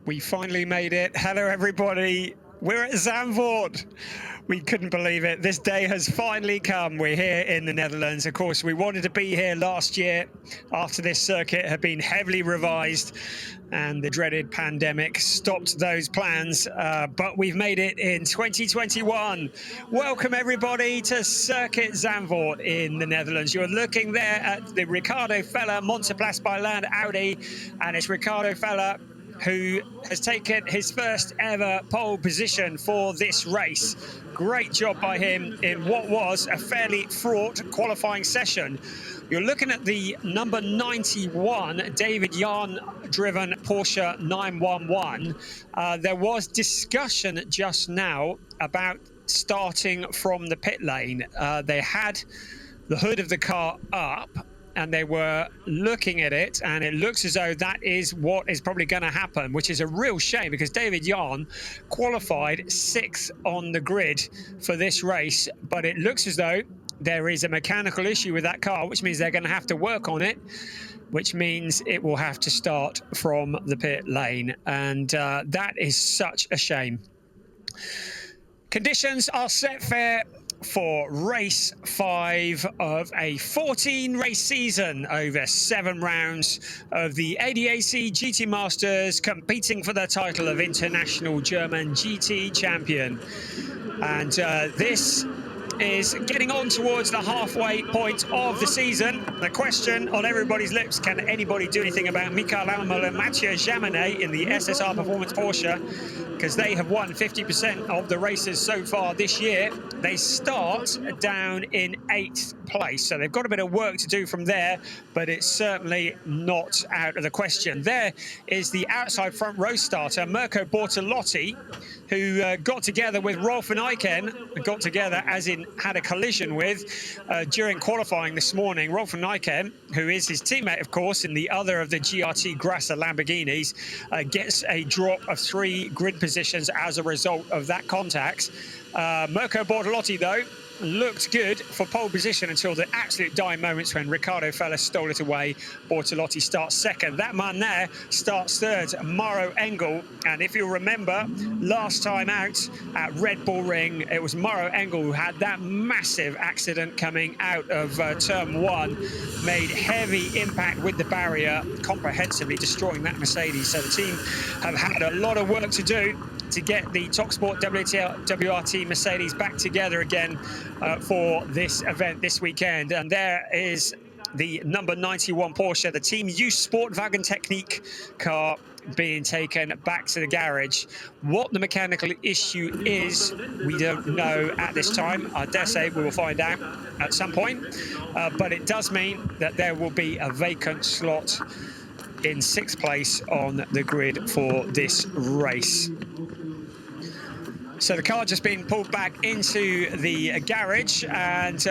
We finally made it. Hello, everybody. We're at Zandvoort. We couldn't believe it. This day has finally come. We're here in the Netherlands. Of course, we wanted to be here last year after this circuit had been heavily revised and the dreaded pandemic stopped those plans. But we've made it in 2021. Welcome, everybody, to Circuit Zandvoort in the Netherlands. You're looking there at the Ricardo Feller Montserrat by Land Audi, and it's Ricardo Feller who has taken his first ever pole position for this race. Great job by him in what was a fairly fraught qualifying session. You're looking at the number 91 David Jahn driven Porsche 911. There was discussion just now about starting from the pit lane. They had the hood of the car up and they were looking at it, and it looks as though that is what is probably going to happen, which is a real shame because David Jahn qualified 6th on the grid for this race, but it looks as though there is a mechanical issue with that car, which means they're going to have to work on it, which means it will have to start from the pit lane, and that is such a shame. Conditions are set fair for race 5 of a 14 race season over 7 rounds of the ADAC GT Masters, competing for the title of International German GT Champion. And this is getting on towards the halfway point of the season. The question on everybody's lips, can anybody do anything about Mikael Almirola and Mathieu Jaminet in the SSR Performance Porsche? Because they have won 50% of the races so far this year. They start down in 8th place, so they've got a bit of work to do from there, but it's certainly not out of the question. There is the outside front row starter, Mirko Bortolotti, who got together with Rolf van Eiken, got together as in had a collision with during qualifying this morning. Rolf van Eiken, who is his teammate, of course, in the other of the GRT Grasser Lamborghinis, gets a drop of 3 grid positions as a result of that contact. Mirko Bortolotti, though, looked good for pole position until the absolute dying moments when Ricardo Feller stole it away. Bortolotti starts 2nd. That man there starts 3rd, Mauro Engel. And if you remember, last time out at Red Bull Ring, it was Mauro Engel who had that massive accident coming out of turn 1, made heavy impact with the barrier, comprehensively destroying that Mercedes. So the team have had a lot of work to do to get the TalkSport WRT Mercedes back together again for this event this weekend. And there is the number 91 Porsche, the Team Use Sportwagen Technique car, being taken back to the garage. What the mechanical issue is, we don't know at this time. I dare say we will find out at some point, but it does mean that there will be a vacant slot in 6th place on the grid for this race. So the car just being pulled back into the garage, and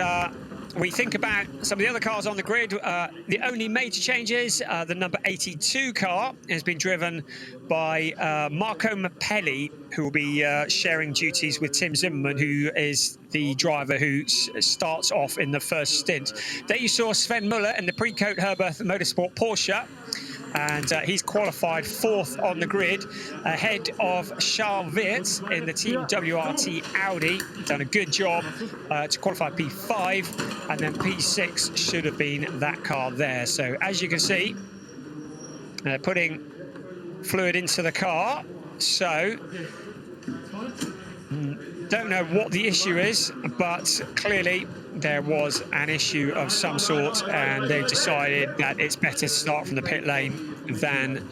we think about some of the other cars on the grid. The only major changes, the number 82 car has been driven by Marco Mappelli, who will be sharing duties with Tim Zimmerman, who is the driver who starts off in the first stint. There you saw Sven Muller in the Precoat Herberth Motorsport Porsche, and he's qualified 4th on the grid, ahead of Charles Weerts in the Team WRT Audi. Done a good job to qualify P5, and then P6 should have been that car there. So as you can see, putting fluid into the car. So don't know what the issue is, but clearly there was an issue of some sort, and they've decided that it's better to start from the pit lane than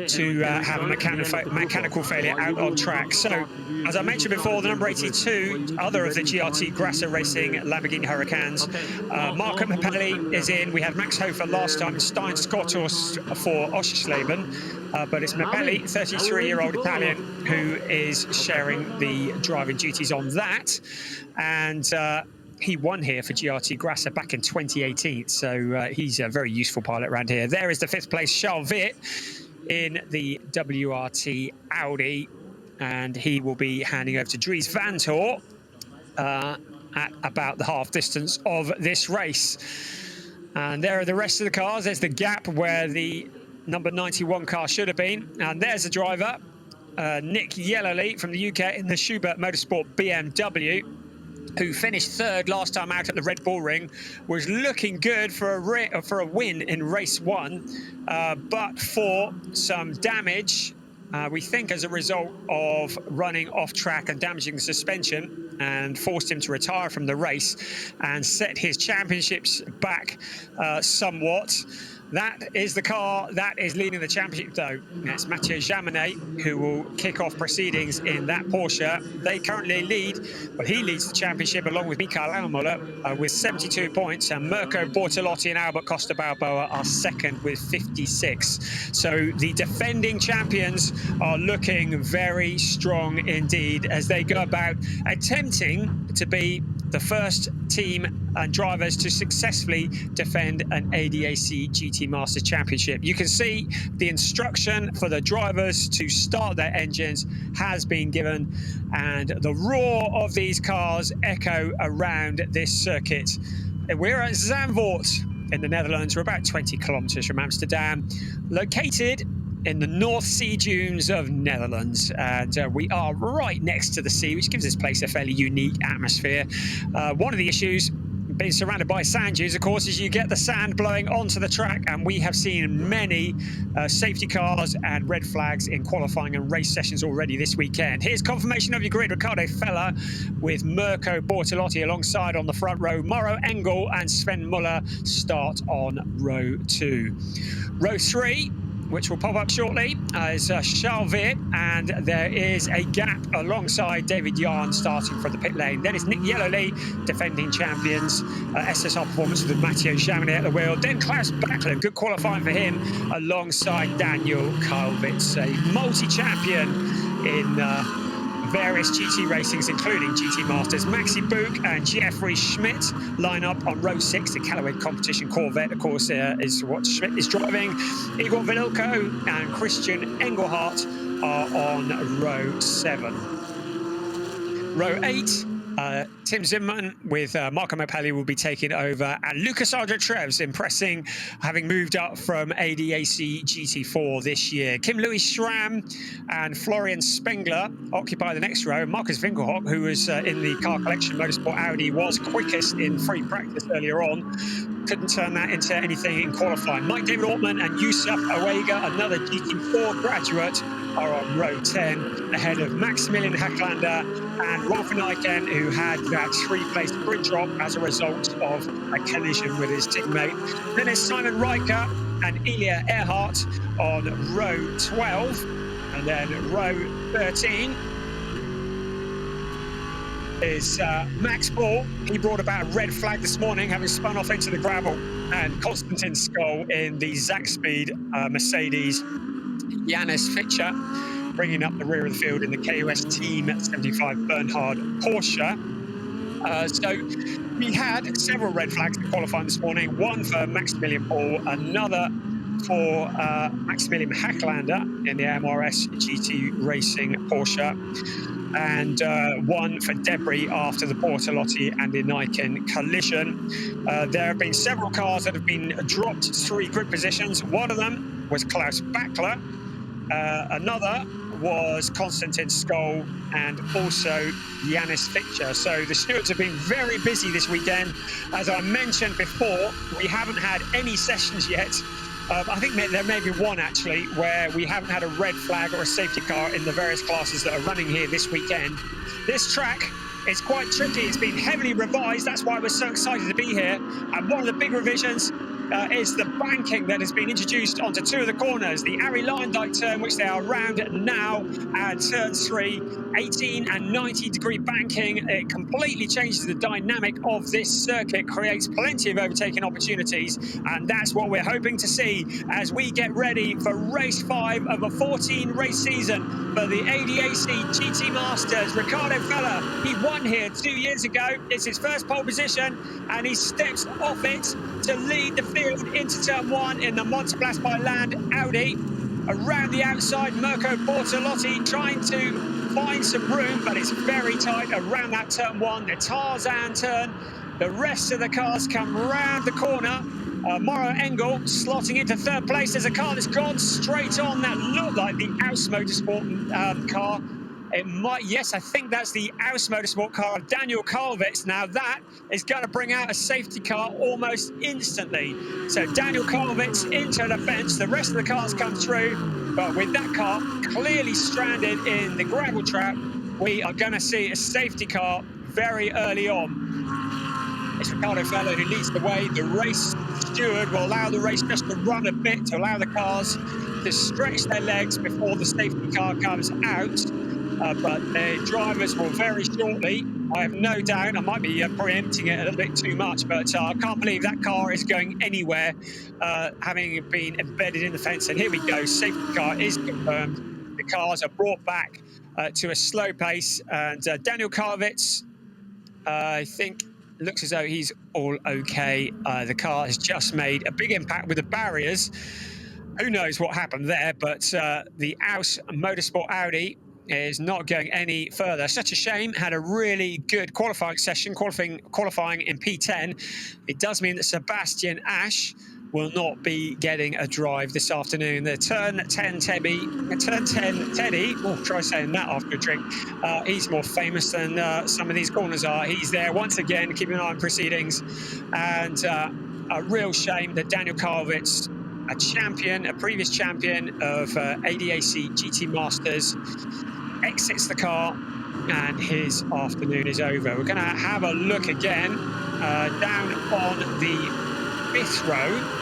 to have a mechanical failure out on track. So, as I mentioned before, the number 82, other of the GRT Grasser Racing Lamborghini Hurricanes, Marco Mappelli is in. We had Max Hofer last time, Stein Skottos for Oschersleben, but it's Mappelli, 33-year-old Italian, who is sharing the driving duties on that. And he won here for GRT Grasser back in 2018, so he's a very useful pilot around here. There is the 5th place Charles Weerts in the WRT Audi, and he will be handing over to Dries Van Tor at about the half distance of this race. And there are the rest of the cars. There's the gap where the number 91 car should have been. And there's the driver, Nick Yellowly from the UK in the Schubert Motorsport BMW, who finished third last time out at the Red Bull Ring, was looking good for a win in race 1, but for some damage, we think as a result of running off track and damaging the suspension, and forced him to retire from the race and set his championships back somewhat. That is the car that is leading the championship, though. It's Mathieu Jaminet who will kick off proceedings in that Porsche. They currently lead, well, he leads the championship along with Mikael Almuller with 72 points, and Mirko Bortolotti and Albert Costa Balboa are second with 56. So the defending champions are looking very strong indeed as they go about attempting to be the first team and drivers to successfully defend an ADAC GT Masters Championship. You can see the instruction for the drivers to start their engines has been given, and the roar of these cars echo around this circuit. We're at Zandvoort in the Netherlands. We're about 20 kilometers from Amsterdam, located in the North Sea dunes of Netherlands, and we are right next to the sea, which gives this place a fairly unique atmosphere. One of the issues being surrounded by sand dunes, of course, is you get the sand blowing onto the track, and we have seen many safety cars and red flags in qualifying and race sessions already this weekend. Here's confirmation of your grid. Riccardo Feller with Mirko Bortolotti alongside on the front row. Mauro Engel and Sven Muller start on row 2. Row 3, which will pop up shortly, is Charles Veer, and there is a gap alongside David Yarn starting from the pit lane. Then it's Nick Yellowly, defending champions, SSR Performance with Mathieu Jaminet at the wheel. Then Klaus Bachler, good qualifying for him, alongside Daniel Kalvitz, a multi-champion in various GT racings, including GT Masters. Maxi Book and Jeffrey Schmidt line up on row 6. The Callaway Competition Corvette, of course, is what Schmidt is driving. Igor Vililko and Christian Engelhardt are on row 7. Row 8, Tim Zimmerman with Marco Mappelli will be taking over, and Lucas Ardra-Treves impressing, having moved up from ADAC GT4 this year. Kim Louis Schramm and Florian Spengler occupy the next row. Marcus Winkelhock, who was in the car collection Motorsport Audi, was quickest in free practice earlier on. Couldn't turn that into anything in qualifying. Mike David Ortman and Yusuf Awega, another GT4 graduate, are on row 10, ahead of Maximilian Hacklander and Rolf Nyken, who had that 3-place grid drop as a result of a collision with his teammate. Then it's Simon Riker and Ilya Earhart on row 12, and then row 13 is Max Ball. He brought about a red flag this morning, having spun off into the gravel, and Konstantin Skoll in the Zach Speed Mercedes. Janis Fitcher bringing up the rear of the field in the KUS Team 75 Bernhard Porsche. So we had several red flags in qualifying this morning. One for Maximilian Ball, another for Maximilian Hacklander in the MRS GT Racing Porsche, and one for debris after the Bortolotti and the Nyken collision. There have been several cars that have been dropped 3 grid positions. One of them was Klaus Bachler. Another was Konstantin Skoll, and also Janis Fitcher. So the stewards have been very busy this weekend. As I mentioned before, we haven't had any sessions yet. I think there may be one actually where we haven't had a red flag or a safety car in the various classes that are running here this weekend. This track is quite tricky. It's been heavily revised. That's why we're so excited to be here. And one of the big revisions is the banking that has been introduced onto 2 of the corners. The Ari Lyndike turn, which they are around now, and turn 3, 18 and 90 degree banking. It completely changes the dynamic of this circuit, creates plenty of overtaking opportunities, and that's what we're hoping to see as we get ready for race 5 of a 14 race season for the ADAC GT Masters. Riccardo Feller, he won here 2 years ago. It's his first pole position, and he steps off it to lead the field into turn 1 in the Montpellier by Land Audi. Around the outside, Mirko Bortolotti trying to find some room, but it's very tight around that turn 1, the Tarzan turn. The rest of the cars come round the corner Mauro Engel slotting into third place. There's a car that's gone straight on that looked like the ADAC Motorsport car. It might, yes, I think that's the ADAC Motorsport car of Daniel Karlowitz. Now that is going to bring out a safety car almost instantly. So Daniel Karlowitz into the fence. The rest of the cars come through, but with that car clearly stranded in the gravel trap, we are going to see a safety car very early on. It's Ricardo Fellow who leads the way. The race steward will allow the race just to run a bit to allow the cars to stretch their legs before the safety car comes out. But the drivers will very shortly, I have no doubt, I might be preempting it a little bit too much, but I can't believe that car is going anywhere, having been embedded in the fence. And here we go, safety car is confirmed. The cars are brought back to a slow pace, and Daniel Karlowitz, I think, looks as though he's all okay. The car has just made a big impact with the barriers. Who knows what happened there, but the ADAC Motorsport Audi is not going any further. Such a shame. Had a really good qualifying session, qualifying in P10. It does mean that Sebastian Ash will not be getting a drive this afternoon. The turn 10 Teddy, oh, try saying that after a drink. He's more famous than some of these corners are. He's there once again, keeping an eye on proceedings. And a real shame that Daniel Karlowitz, a champion, a previous champion of ADAC GT Masters, exits the car and his afternoon is over. We're going to have a look again. Down on the fifth row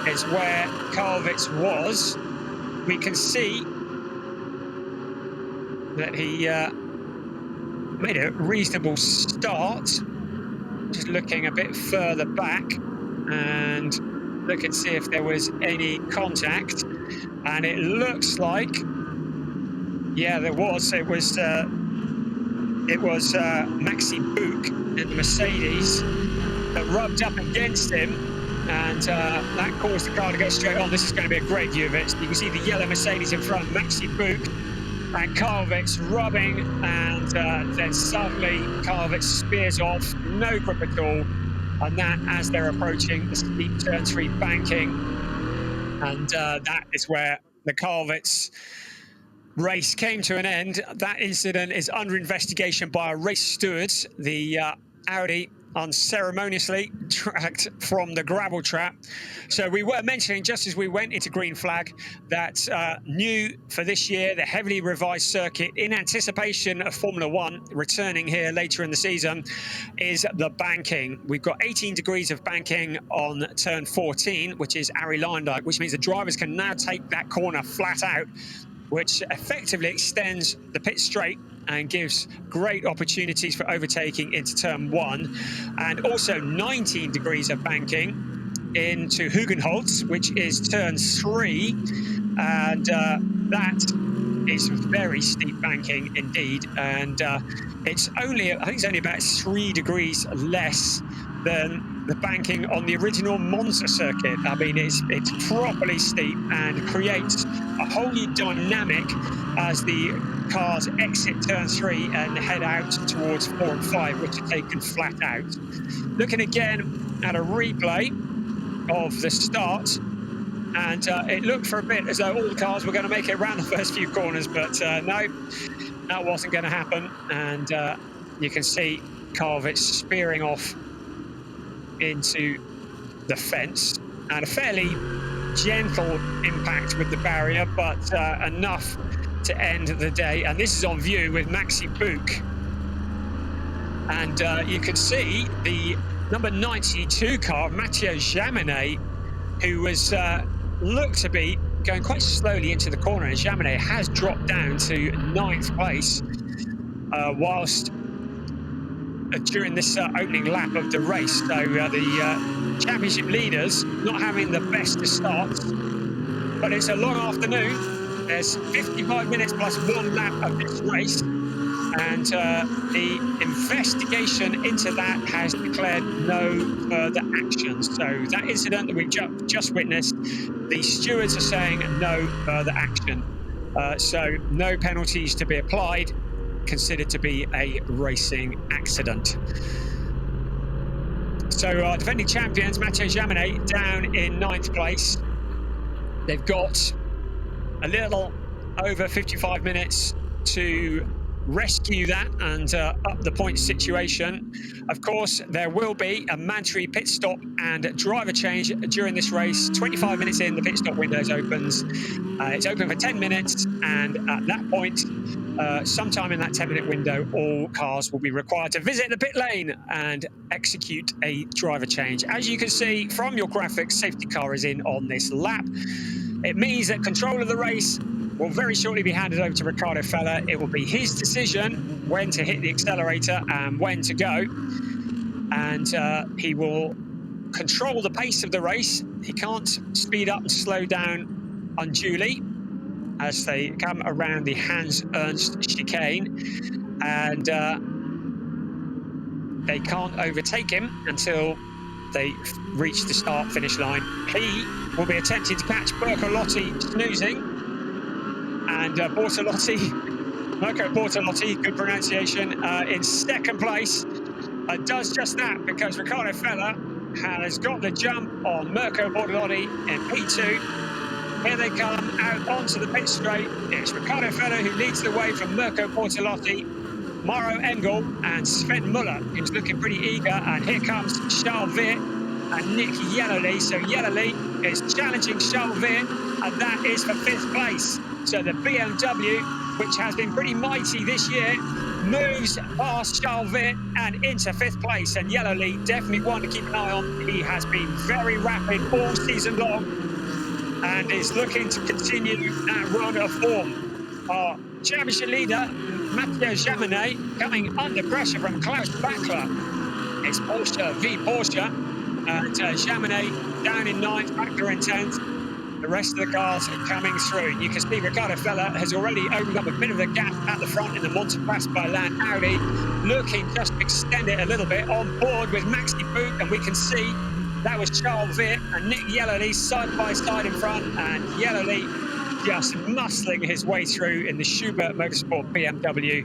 is where Karlowitz was. We can see that he made a reasonable start. Just looking a bit further back and look and see if there was any contact. And it looks like, yeah, there was. It was Maxi Book in the Mercedes that rubbed up against him, and that caused the car to go straight on. This is going to be a great view of it. You can see the yellow Mercedes in front, Maxi Book and Karlowitz rubbing, and then suddenly Karlowitz spears off, no grip at all, and that as they're approaching the steep turn 3 banking, and that is where the Karlowitz race came to an end. That incident is under investigation by a race steward. The Audi unceremoniously tracked from the gravel trap. So we were mentioning, just as we went into green flag, that new for this year, the heavily revised circuit in anticipation of Formula One returning here later in the season, is the banking. We've got 18 degrees of banking on turn 14, which is Ari Luijendijk, which means the drivers can now take that corner flat out, which effectively extends the pit straight and gives great opportunities for overtaking into turn 1. And also 19 degrees of banking into Hugenholz, which is turn 3. And that is very steep banking indeed. And it's only, I think it's only about 3 degrees less than the banking on the original Monza circuit. I mean, it's properly steep and creates a whole new dynamic as the cars exit turn 3 and head out towards 4 and 5, which are taken flat out. Looking again at a replay of the start, and it looked for a bit as though all the cars were going to make it around the first few corners, but no, that wasn't going to happen. And you can see Karlowitz spearing off into the fence, and a fairly gentle impact with the barrier, but enough to end the day. And this is on view with Maxi Book, and you can see the number 92 car, Mathieu Jaminet, who was looked to be going quite slowly into the corner, and Jaminet has dropped down to 9th place whilst during this opening lap of the race. So the championship leaders not having the best of starts, but it's a long afternoon. There's 55 minutes plus 1 lap of this race, and the investigation into that has declared no further action. So that incident that we've just witnessed, the stewards are saying no further action. So no penalties to be applied, considered to be a racing accident. So defending champions, Mathieu Jaminet, down in 9th place. They've got a little over 55 minutes to rescue that and up the point situation. Of course, there will be a mandatory pit stop and driver change during this race. 25 minutes in, the pit stop window opens. It's open for 10 minutes, and at that point, sometime in that 10-minute window, all cars will be required to visit the pit lane and execute a driver change. As you can see from your graphics, safety car is in on this lap. It means that control of the race will very shortly be handed over to Ricardo Feller. It will be his decision when to hit the accelerator and when to go. And he will control the pace of the race. He can't speed up and slow down unduly as they come around the Hans Ernst chicane. And they can't overtake him until they reach the start-finish line. He will be attempting to catch Bertolotti snoozing. And Mirko Bortolotti, good pronunciation, in 2nd place, does just that because Ricardo Feller has got the jump on Mirko Bortolotti in P2. Here they come out onto the pit straight. It's Ricardo Feller who leads the way from Mirko Bortolotti, Mauro Engel and Sven Muller, who's looking pretty eager. And here comes Charles Witt and Nick Yellowly. So Yellowly is challenging Charles Witt, and that is for 5th place. So the BMW, which has been pretty mighty this year, moves past Charles Witt and into 5th place. And Yellowly, definitely one to keep an eye on. He has been very rapid all season long and is looking to continue that run of form. Our championship leader, Mathieu Jaminet, coming under pressure from Klaus Bachler. It's Porsche v Porsche. And Jaminet down in 9th, Bachler in 10th. The rest of the cars are coming through. You can see Ricardo Feller has already opened up a bit of a gap at the front in the Montepaspa Land Audi, looking just to extend it a little bit on board with Maxi Boot, and we can see that was Charles Witt and Nick Yellowly side by side in front, and Yellowly just muscling his way through in the Schubert Motorsport BMW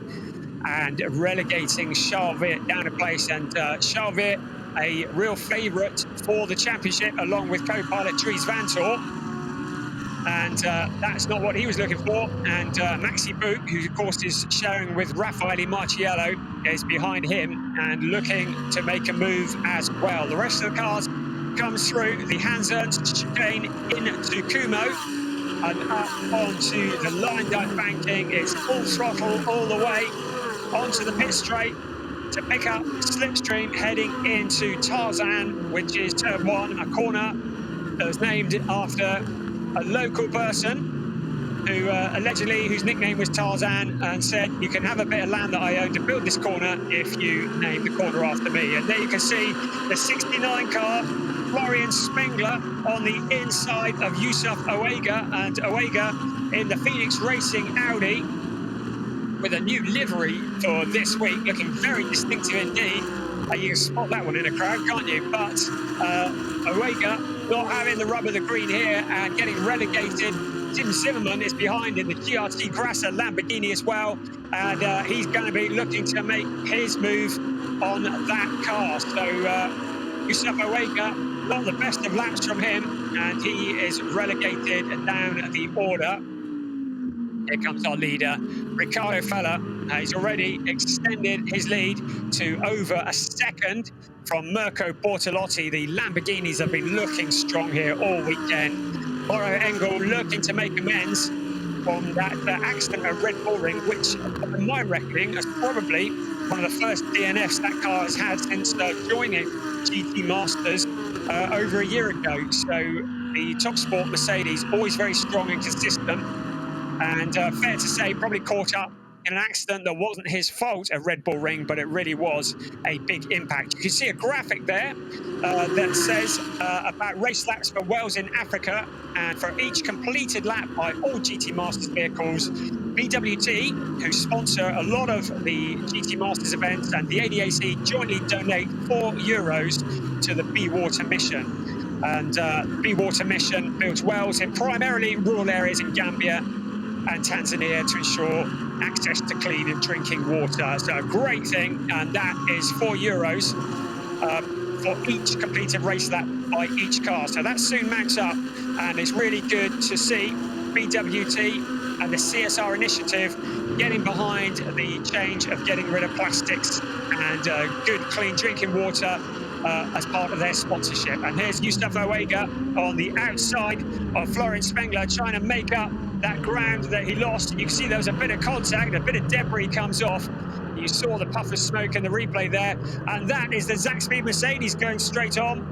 and relegating Charles Witt down a place. And Charles Witt, a real favourite for the championship, along with co-pilot Dries Vanthoor. And that's not what he was looking for. And Maxi Boot, who of course is showing with Raffaele Marciello, is behind him and looking to make a move as well. The rest of the cars comes through the Hans Ernst chicane into Kumo and up onto the lined up banking. It's full throttle all the way onto the pit straight to pick up slipstream heading into Tarzan, which is turn 1, a corner that was named after a local person who allegedly, whose nickname was Tarzan, and said, you can have a bit of land that I own to build this corner if you name the corner after me. And there you can see the 69 car, Florian Spengler, on the inside of Yusuf Oega, and Oega in the Phoenix Racing Audi with a new livery for this week, looking very distinctive indeed. You can spot that one in a crowd, can't you? But Oega not having the rub of the green here and getting relegated. Tim Zimmerman is behind in the GRT Grasser Lamborghini as well, and he's going to be looking to make his move on that car. So Yusuf Oega, not the best of laps from him, and he is relegated down the order. Here comes our leader, Ricardo Feller. He's already extended his lead to over a second from Mirko Bortolotti. The Lamborghinis have been looking strong here all weekend. Mauro Engel looking to make amends from that accident at Red Bull Ring, which, in my reckoning, is probably one of the first DNFs that car has had since joining GT Masters over a year ago. So the top sport Mercedes, always very strong and consistent. And fair to say, probably caught up in an accident that wasn't his fault at Red Bull Ring, but it really was a big impact. You can see a graphic there that says about race laps for Wales in Africa, and for each completed lap by all GT Masters vehicles, BWT, who sponsor a lot of the GT Masters events, and the ADAC jointly donate €4 to the Be Water mission. And the Be Water mission builds wells in primarily rural areas in Gambia and Tanzania to ensure access to clean and drinking water. So a great thing, and that is €4 for each completed race lap by each car. So that soon mounts up, and it's really good to see BWT and the CSR initiative getting behind the change of getting rid of plastics and good clean drinking water as part of their sponsorship. And here's Gustavo Vega on the outside of Florence Spengler, trying to make up that ground that he lost. And you can see there was a bit of contact, a bit of debris comes off. You saw the puff of smoke in the replay there, and that is the Zach Speed Mercedes going straight on.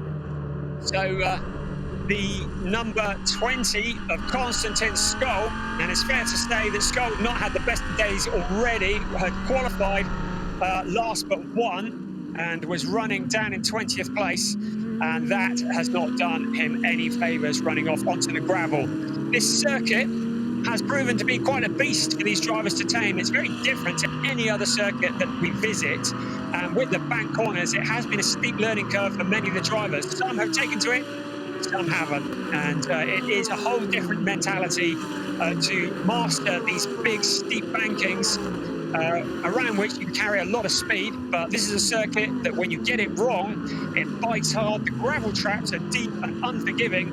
So the number 20 of Konstantin Skoll, and it's fair to say that Skoll not had the best of days already, had qualified last but one, and was running down in 20th place, and that has not done him any favours running off onto the gravel. This circuit has proven to be quite a beast for these drivers to tame. It's very different to any other circuit that we visit, and with the bank corners, it has been a steep learning curve for many of the drivers. Some have taken to it, some haven't, and it is a whole different mentality to master these big steep bankings around which you carry a lot of speed. But this is a circuit that when you get it wrong, it bites hard. The gravel traps are deep and unforgiving,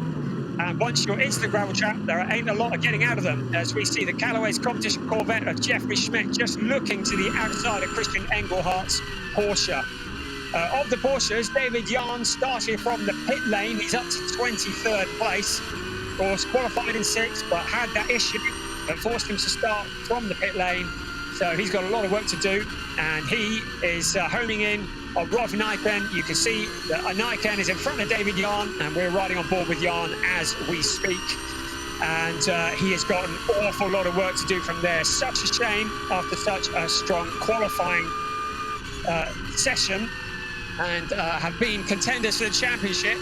and once you're into the gravel trap, there ain't a lot of getting out of them, as we see the Callaway's competition Corvette of Jeffrey Schmidt just looking to the outside of Christian Engelhardt's Porsche. Of the Porsches, David Jahn starting from the pit lane. He's up to 23rd place. Of course, qualified in 6th, but had that issue that forced him to start from the pit lane. So he's got a lot of work to do, and he is homing in on Rolf Nijken. You can see that Nijken is in front of David Jahn, and we're riding on board with Jahn as we speak. And he has got an awful lot of work to do from there. Such a shame after such a strong qualifying session, and have been contenders for the championship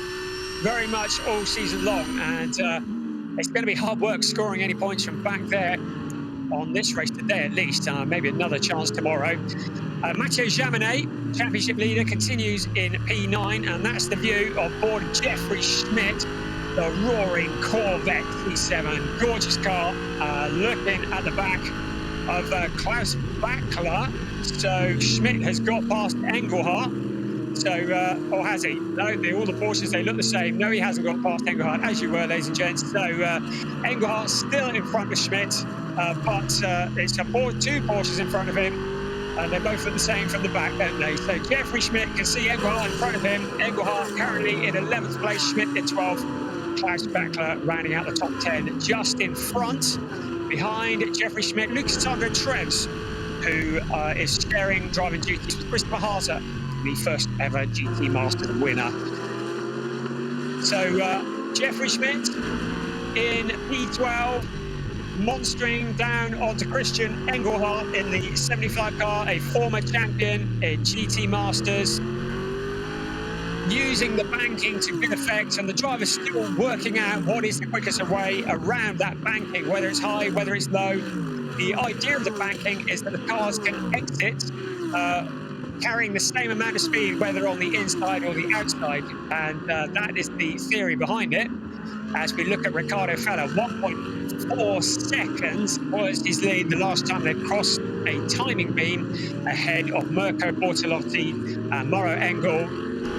very much all season long. And it's going to be hard work scoring any points from back there on this race today, at least. Maybe another chance tomorrow. Mathieu Jaminet, championship leader, continues in P9, and that's the view of board Jeffrey Schmidt, the roaring Corvette C7. Gorgeous car, looking at the back of Klaus Bachler. So Schmidt has got past Engelhardt. So, or has he? No, all the Porsches, they look the same. No, he hasn't got past Engelhardt, as you were, ladies and gents. So Engelhardt still in front of Schmidt, but it's two Porsches in front of him, and they both look the same from the back, don't they? So Jeffrey Schmidt can see Engelhardt in front of him. Engelhardt currently in 11th place, Schmidt in 12th. Klaus Bachler rounding out the top 10. Just in front, behind Jeffrey Schmidt, Lucas Sandro Treves, who is sharing driving duties with Christopher Haase, the first ever GT Masters winner. So Jeffrey Schmidt in P12, monstering down onto Christian Engelhardt in the 75 car, a former champion in GT Masters, using the banking to good effect, and the driver's still working out what is the quickest way around that banking, whether it's high, whether it's low. The idea of the banking is that the cars can exit carrying the same amount of speed, whether on the inside or the outside, and that is the theory behind it. As we look at Riccardo Fella, 1.4 seconds was his lead the last time they crossed a timing beam ahead of Mirko Bortolotti, Mauro Engel,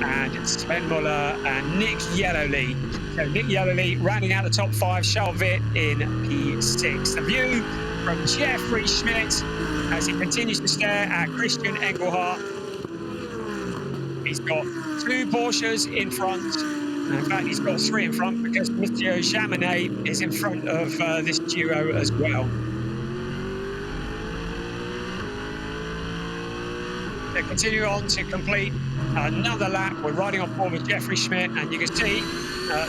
and Sven Muller and Nick Yellowly. So Nick Yellowly rounding out the top 5, Charles Witt in P6. The view from Jeffrey Schmidt as he continues to stare at Christian Engelhardt. He's got 2 Porsches in front. In fact, he's got 3 in front because Mathieu Jaminet is in front of this duo as well. They continue on to complete another lap. We're riding on board with Jeffrey Schmidt, and you can see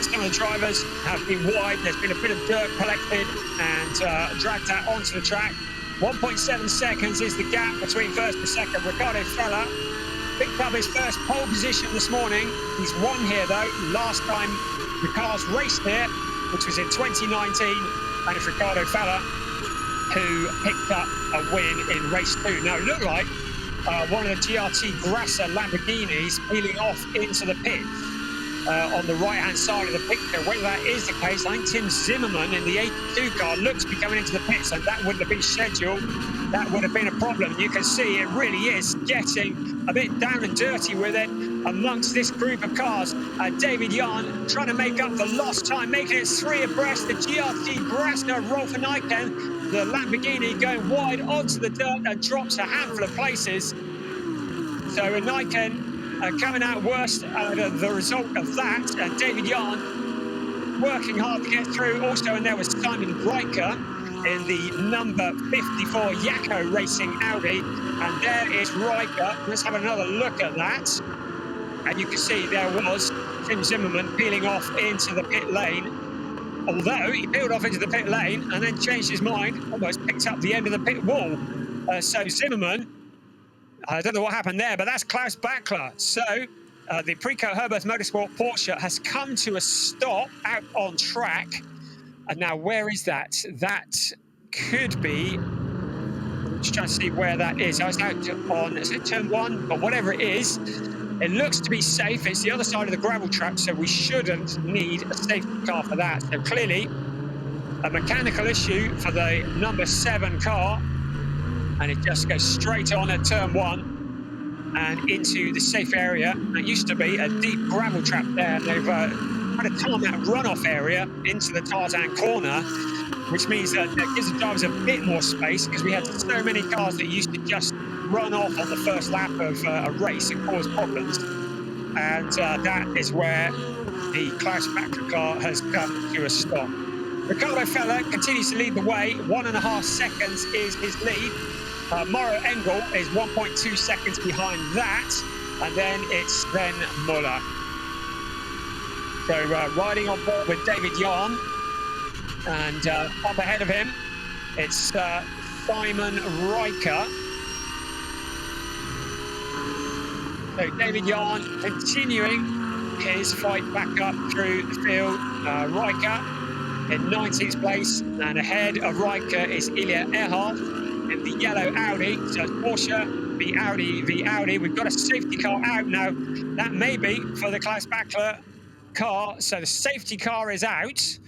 some of the drivers have been wide. There's been a bit of dirt collected and dragged out onto the track. 1.7 seconds is the gap between first and second. Riccardo Fella picked up his first pole position this morning. He's won here though. Last time the cars raced here, which was in 2019, and it's Riccardo Fella who picked up a win in race 2. Now it looked like one of the GRT Grasser Lamborghinis peeling off into the pit on the right-hand side of the picture. Whether that is the case, I think Tim Zimmerman in the 82 car looks to be coming into the pits, and that wouldn't have been scheduled. That would have been a problem. You can see it really is getting a bit down and dirty with it. amongst this group of cars. David Jan trying to make up the lost time, making it 3 abreast. The GRT Brasner, Rolf Nijken, the Lamborghini going wide onto the dirt and drops a handful of places. So Nijken coming out worst out of the result of that. And David Jan working hard to get through. Also, and there was Simon Riker in the number 54 Yakko Racing Audi. And there is Riker. Let's have another look at that. And you can see there was Tim Zimmerman peeling off into the pit lane. Although he peeled off into the pit lane and then changed his mind, almost picked up the end of the pit wall. So Zimmerman, I don't know what happened there, but that's Klaus Bachler. So the Preco Herberth Motorsport Porsche has come to a stop out on track. And now where is that? That could be, just trying to see where that is. I was out on, is it turn 1? But whatever it is, it looks to be safe. It's the other side of the gravel trap, so we shouldn't need a safety car for that. So clearly, a mechanical issue for the number 7 car, and it just goes straight on at turn 1 and into the safe area. That used to be a deep gravel trap there. They've had a tarmac runoff area into the Tarzan corner, which means that it gives the drivers a bit more space, because we had so many cars that used to just run off on the first lap of a race and cause problems. And that is where the Klaus Bachler car has come to a stop. Ricardo Feller continues to lead the way. 1.5 seconds is his lead. Mauro Engel is 1.2 seconds behind that. And then it's Sven Muller. So riding on board with David Jan. And up ahead of him, it's Simon Riker. So David Jan continuing his fight back up through the field. Riker in 19th place, and ahead of Riker is Ilya Earhart in the yellow Audi. So it's Porsche v Audi. We've got a safety car out now. That may be for the Klaus Bachler car. So the safety car is out.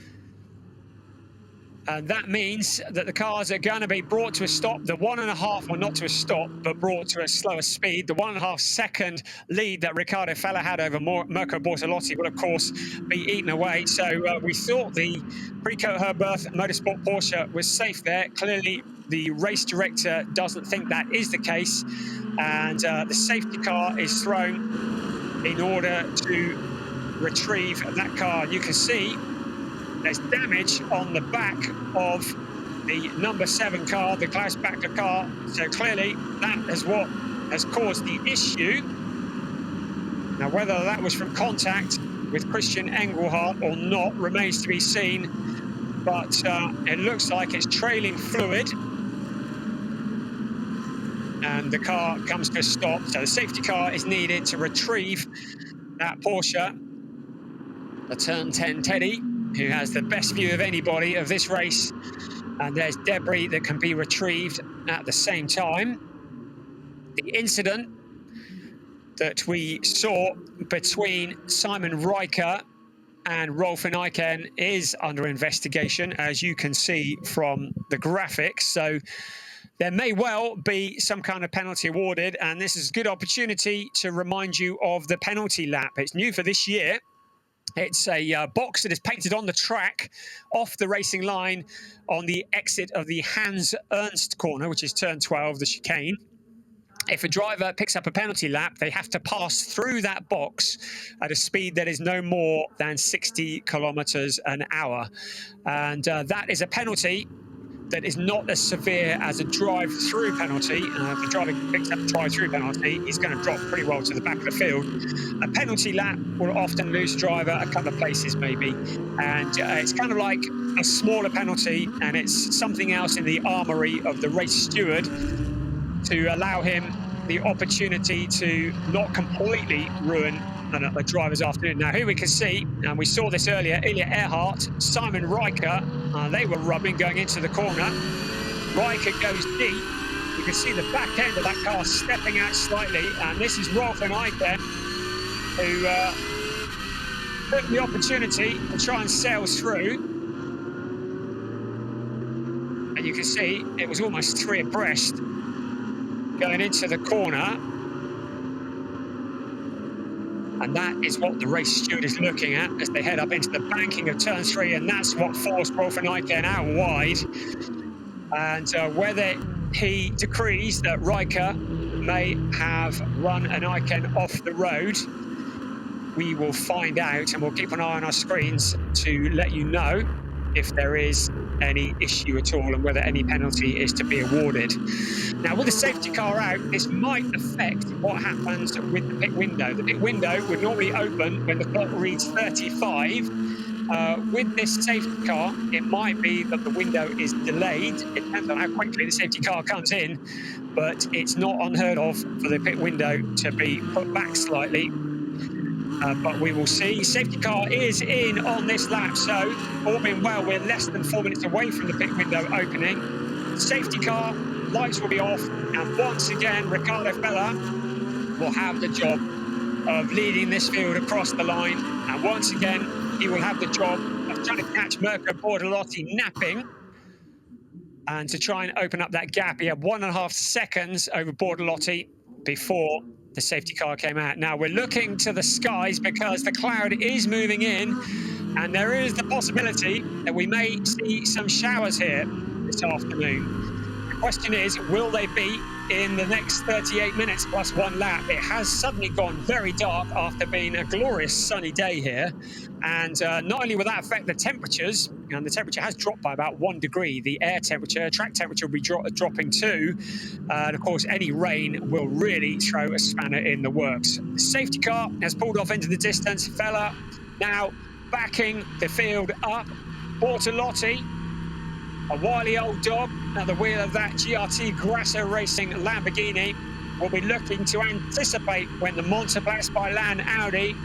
And that means that the cars are going to be brought to a stop. The 1.5, well, not to a stop, but brought to a slower speed. The 1.5 second lead that Ricardo Feller had over Mirko Bortolotti will, of course, be eaten away. So we thought the Preco Herberth Motorsport Porsche was safe there. Clearly, the race director doesn't think that is the case. And the safety car is thrown in order to retrieve that car. And you can see there's damage on the back of the number 7 car, the Klaus Bachler car. So clearly that is what has caused the issue. Now, whether that was from contact with Christian Engelhardt or not remains to be seen. But it looks like it's trailing fluid. And the car comes to a stop. So the safety car is needed to retrieve that Porsche. The turn 10 Teddy, who has the best view of anybody of this race. And there's debris that can be retrieved at the same time. The incident that we saw between Simon Riker and Rolf Nijken is under investigation, as you can see from the graphics. So there may well be some kind of penalty awarded, and this is a good opportunity to remind you of the penalty lap. It's new for this year. It's a box that is painted on the track off the racing line on the exit of the Hans Ernst corner, which is turn 12, the chicane. If a driver picks up a penalty lap, they have to pass through that box at a speed that is no more than 60 kilometers an hour. And that is a penalty that is not as severe as a drive-through penalty. If the driver picks up a drive-through penalty, he's going to drop pretty well to the back of the field. A penalty lap will often lose a driver a couple of places, maybe. And it's kind of like a smaller penalty, and it's something else in the armory of the race steward to allow him the opportunity to not completely ruin a driver's afternoon. Now, here we can see, and we saw this earlier, Ilya Earhart, Simon Riker, they were rubbing going into the corner. Riker goes deep. You can see the back end of that car stepping out slightly, and this is Rolf Nijken, who took the opportunity to try and sail through. And you can see it was almost 3 abreast going into the corner. And that is what the race steward is looking at as they head up into the banking of turn 3, and that's what forced Rolf and Eichen out wide. And whether he decrees that Riker may have run an Eichen off the road, we will find out, and we'll keep an eye on our screens to let you know if there is any issue at all and whether any penalty is to be awarded. Now, with the safety car out, this might affect what happens with the pit window. The pit window would normally open when the clock reads 35. With this safety car, it might be that the window is delayed. It depends on how quickly the safety car comes in, but it's not unheard of for the pit window to be put back slightly. But we will see. Safety car is in on this lap, so all being well, we're less than 4 minutes away from the pit window opening. Safety car, lights will be off, and once again, Riccardo Fella will have the job of leading this field across the line, and once again, he will have the job of trying to catch Mirko Bortolotti napping, and to try and open up that gap. He had 1.5 seconds over Bortolotti before the safety car came out. Now we're looking to the skies because the cloud is moving in, and there is the possibility that we may see some showers here this afternoon. The question is, will they be in the next 38 minutes plus 1 lap? It has suddenly gone very dark after being a glorious sunny day here, and not only will that affect the temperatures, and the temperature has dropped by about 1 degree, the air temperature, track temperature will be dropping too, and of course any rain will really throw a spanner in the works. The safety car has pulled off into the distance. Fella now backing the field up. Bortolotti, a wily old dog at the wheel of that GRT Grasso Racing Lamborghini, will be looking to anticipate when the Monteplas by Land Audi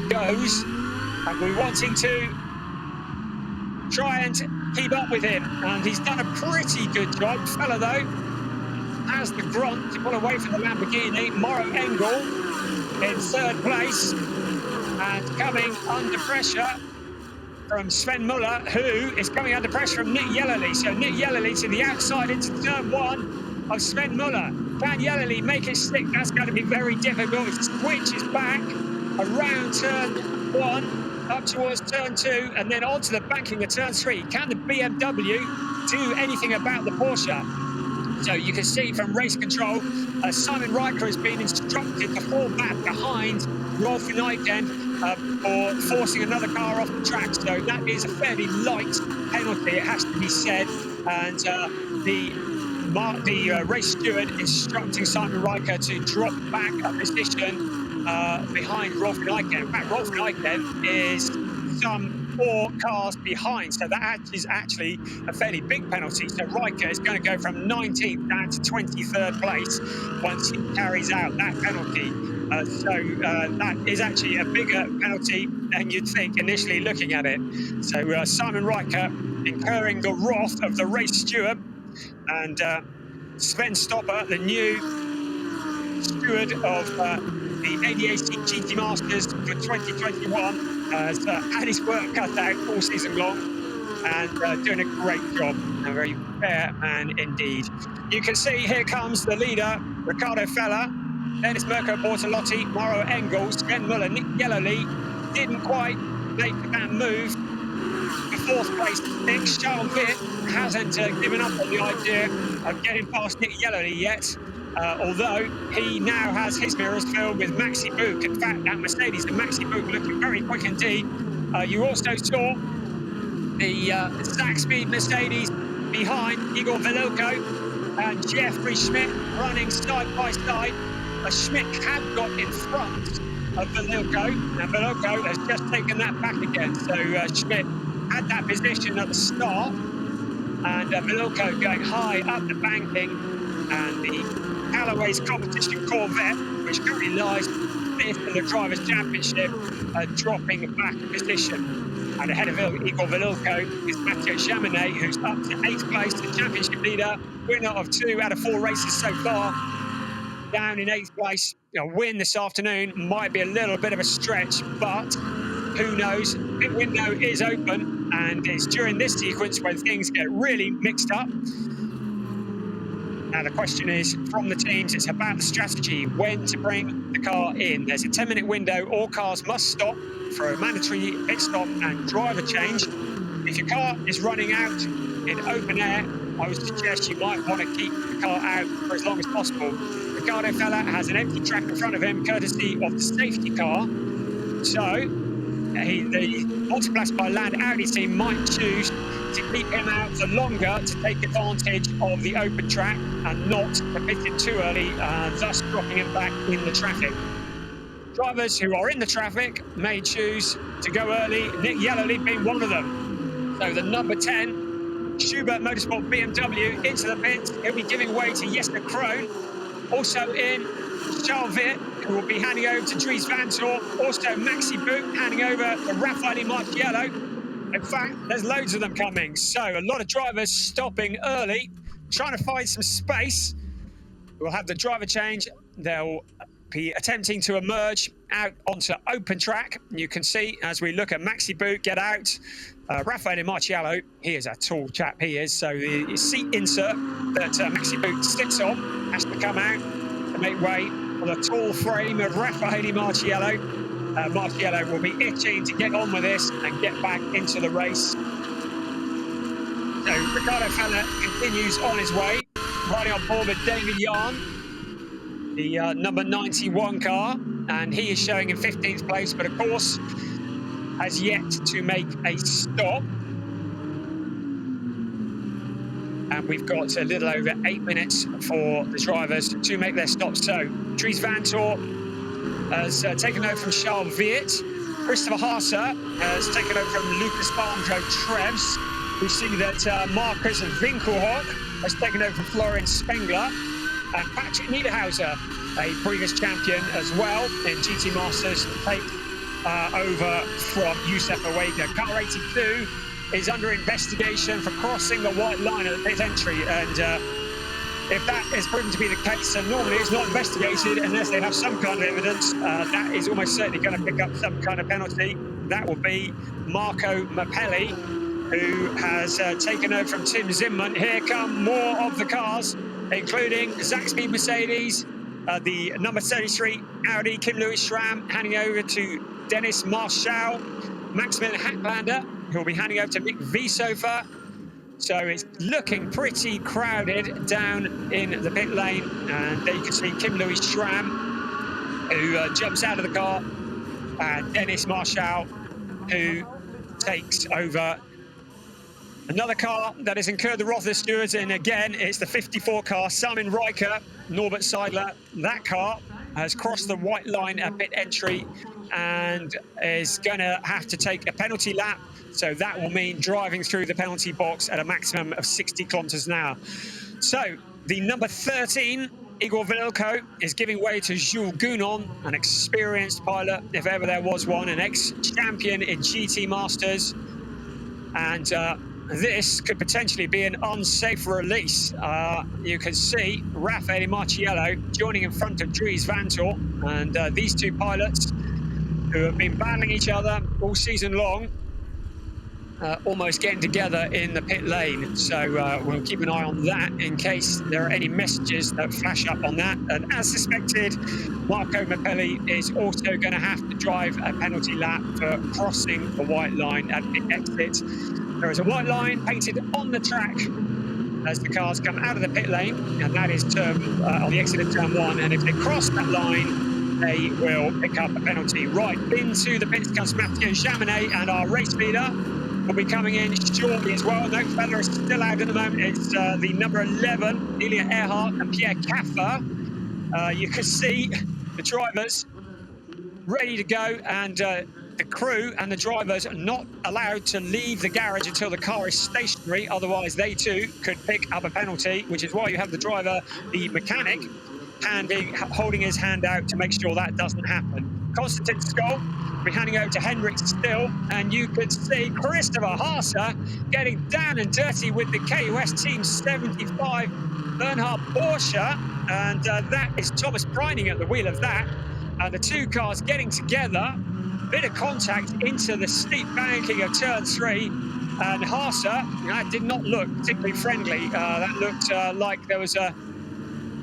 goes, and we're wanting to try and keep up with him, and he's done a pretty good job. Fella, though, has the grunt to pull away from the Lamborghini. Mauro Engel in 3rd place, and coming under pressure from Sven Muller, who is coming under pressure from Nick Yellerly. So Nick Yellerly to the outside into turn 1 of Sven Muller. Can Yellerly make it stick? That's going to be very difficult. It switches back around turn 1, up towards turn 2, and then onto the banking of turn 3. Can the BMW do anything about the Porsche? So you can see from race control, Simon Riker has been instructed to fall back behind Rolf Eichen for forcing another car off the track. So that is a fairly light penalty, it has to be said. And the race steward instructing Simon Riker to drop back a position behind Rolf Eichen. In fact, Rolf Eichen is some 4 cars behind, so that is actually a fairly big penalty. So Riker is going to go from 19th down to 23rd place once he carries out that penalty. That is actually a bigger penalty than you'd think initially looking at it. So Simon Riker incurring the wrath of the race steward, and Sven Stopper, the new steward of the ADAC GT Masters for 2021, has had his work cut out all season long, and doing a great job. A very fair man indeed. You can see here comes the leader, Riccardo Fella. Then it's Mirko Bortolotti, Mauro Engel, Sven Muller, Nick Yellerly didn't quite make that move. The 4th place Nick Charles Witt hasn't given up on the idea of getting past Nick Yellerly yet. Although he now has his mirrors filled with Maxi Book. In fact, that Mercedes and Maxi Book looking very quick indeed. You also saw the Zach Speed Mercedes behind Igor Velilko and Jeffrey Schmidt running side by side. Schmidt had got in front of Velilko, and Velilko has just taken that back again. So Schmidt had that position at the start, and Velilko going high up the banking, and the Callaway's competition Corvette, which currently lies 5th in the Drivers' Championship, dropping back a position. And ahead of Igor Velilko is Mathieu Jaminet, who's up to 8th place, the championship leader, winner of 2 out of 4 races so far, down in 8th place. A win this afternoon might be a little bit of a stretch, but who knows? The window is open, and it's during this sequence when things get really mixed up. Now the question is, from the teams, it's about the strategy, when to bring the car in. There's a 10-minute window. All cars must stop for a mandatory pit stop and driver change. If your car is running out in open air, I would suggest you might want to keep the car out for as long as possible. Ricardo Fella has an empty track in front of him, courtesy of the safety car. So the Multiplast by Land Audi team might choose to keep him out for longer to take advantage of the open track and not to pit him too early, thus dropping him back in the traffic. Drivers who are in the traffic may choose to go early, Nick Yellowleaf being one of them. So the number 10, Schubert Motorsport BMW, into the pits. He'll be giving way to Jesper Kroon. Also in, Charles Viet, who will be handing over to Dries Vanthoor. Also Maxi Boot handing over to Raffaele Marciello. In fact, there's loads of them coming. So a lot of drivers stopping early, trying to find some space. We'll have the driver change. They'll be attempting to emerge out onto open track. You can see as we look at Maxi Boot get out. Raffaele Marciello, he is a tall chap, he is. So the seat insert that Maxi Boot sits on has to come out to make way for the tall frame of Raffaele Marciello. Marciello will be itching to get on with this and get back into the race. So Ricardo Fella continues on his way, riding on board with David Yarn, the number 91 car, and he is showing in 15th place, but of course has yet to make a stop. And we've got a little over 8 minutes for the drivers to make their stops. So Dries Vanthoor has taken over from Charles Viet. Christopher Haase has taken over from Lucas Barndro Trebs. We see that Marcus Winkelhock has taken over from Florian Spengler. And Patrick Niederhauser, a previous champion as well in GT Masters, takes over from Youssef Awega. Car 82 is under investigation for crossing the white line at the pit entry. And if that is proven to be the case, and normally it's not investigated unless they have some kind of evidence, that is almost certainly going to pick up some kind of penalty. That will be Marco Mappelli, who has taken over from Tim Zimmerman. Here come more of the cars, including Zaxby Mercedes, the number 33 Audi, Kim Louis Schramm, handing over to Dennis Marschall, Maximilian Hacklander, who will be handing over to Mick Wiesofer. So it's looking pretty crowded down in the pit lane, and there you can see Kim Louis Schramm, who jumps out of the car, and Dennis Marschall, who takes over another car that has incurred the wrath of the stewards. And again, it's the 54 car, Simon Riker, Norbert Seidler. That car has crossed the white line at pit entry and is going to have to take a penalty lap. So that will mean driving through the penalty box at a maximum of 60 kilometers an hour. So the number 13, Igor Vilko, is giving way to Jules Gounon, an experienced pilot, if ever there was one, an ex-champion in GT Masters. And this could potentially be an unsafe release. You can see Raffaele Marciello joining in front of Dries Vanthoor, and these two pilots who have been battling each other all season long, almost getting together in the pit lane. So we'll keep an eye on that in case there are any messages that flash up on that. And as suspected, Marco Mappelli is also going to have to drive a penalty lap for crossing the white line at pit exit. There is a white line painted on the track as the cars come out of the pit lane, and that is on the exit of turn 1. And if they cross that line, they will pick up a penalty. Right, into the pits comes Mathieu Jaminet, and our race leader will be coming in shortly as well. No fella is still out at the moment. It's the number 11, Ilya Earhart and Pierre Caffer. You can see the drivers ready to go, and the crew and the drivers are not allowed to leave the garage until the car is stationary. Otherwise, they too could pick up a penalty, which is why you have the driver, the mechanic, holding his hand out to make sure that doesn't happen. Konstantin Skoll will be handing over to Henrik Still, and you can see Christopher Haase getting down and dirty with the KUS Team 75 Bernhard Porsche, and that is Thomas Preining at the wheel of that. And the two cars getting together, bit of contact into the steep banking of turn 3, and Haase, that did not look particularly friendly. That looked like there was a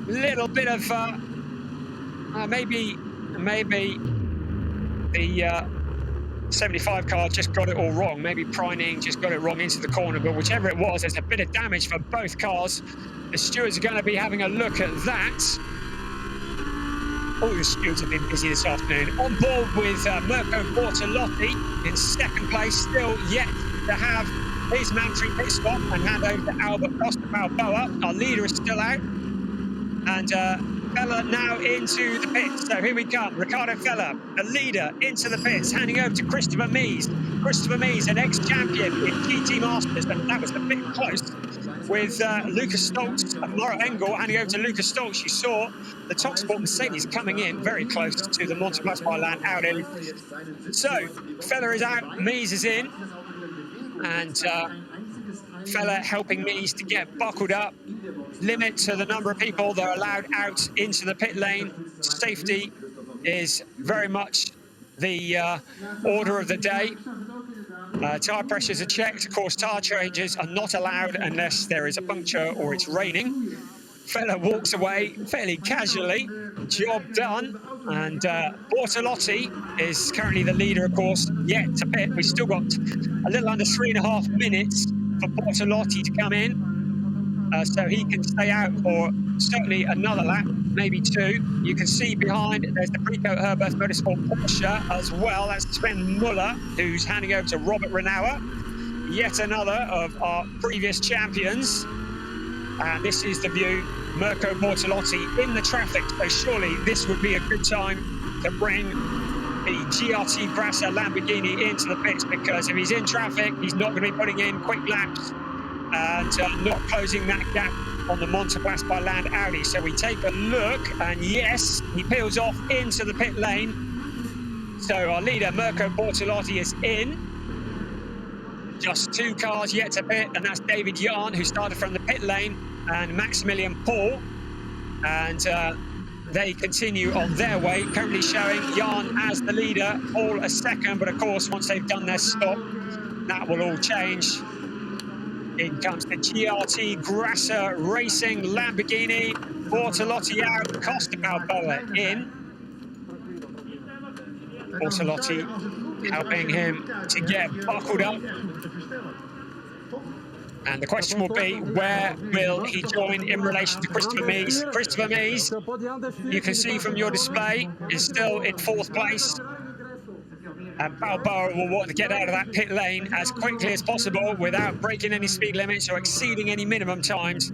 little bit of maybe the 75 car just got it all wrong. Maybe Preining just got it wrong into the corner, but whichever it was, there's a bit of damage for both cars. The stewards are going to be having a look at that. All the stewards have been busy this afternoon. On board with Mirko Bortolotti in second place, still yet to have his mandatory pit stop and hand over to Albert Costa Balboa. Our leader is still out. And Fella now into the pits. So here we come. Ricardo Fella, the leader, into the pits, handing over to Christopher Mies. Christopher Mies, an ex-champion in GT Masters, and that was a bit close with Lucas Stoltz and Laura Engel handing over to Lucas Stoltz. You saw the Top Sport Mercedes coming in very close to the Montepaschi by Land Audi. So Fella is out, Mies is in, and Fella helping Mies to get buckled up. Limit to the number of people that are allowed out into the pit lane. Safety is very much the order of the day. Tyre pressures are checked. Of course, tyre changes are not allowed unless there is a puncture or it's raining. Fella walks away fairly casually. Job done. And Bortolotti is currently the leader, of course, yet to pit. We've still got a little under 3.5 minutes for Bortolotti to come in. So he can stay out for certainly another lap, maybe two. You can see behind, there's the Precoat Herberth Motorsport Porsche as well. That's Sven Muller, who's handing over to Robert Renauer, yet another of our previous champions. And this is the view, Mirko Bortolotti in the traffic. So surely this would be a good time to bring the GRT Grasser Lamborghini into the pits, because if he's in traffic, he's not going to be putting in quick laps and not closing that gap on the Montepaschi by Land Audi. So we take a look, and yes, he peels off into the pit lane. So our leader, Mirko Bortolotti, is in. Just two cars yet to pit, and that's David Jahn, who started from the pit lane, and Maximilian Paul. And they continue on their way, currently showing Jahn as the leader, Paul a second. But of course, once they've done their stop, that will all change. In comes the GRT Grasser Racing Lamborghini. Bortolotti out, Costa Balboa in. Bortolotti helping him to get buckled up. And the question will be, where will he join in relation to Christopher Mies? Christopher Mies, you can see from your display, is still in fourth place. And Balboa will want to get out of that pit lane as quickly as possible without breaking any speed limits or exceeding any minimum times.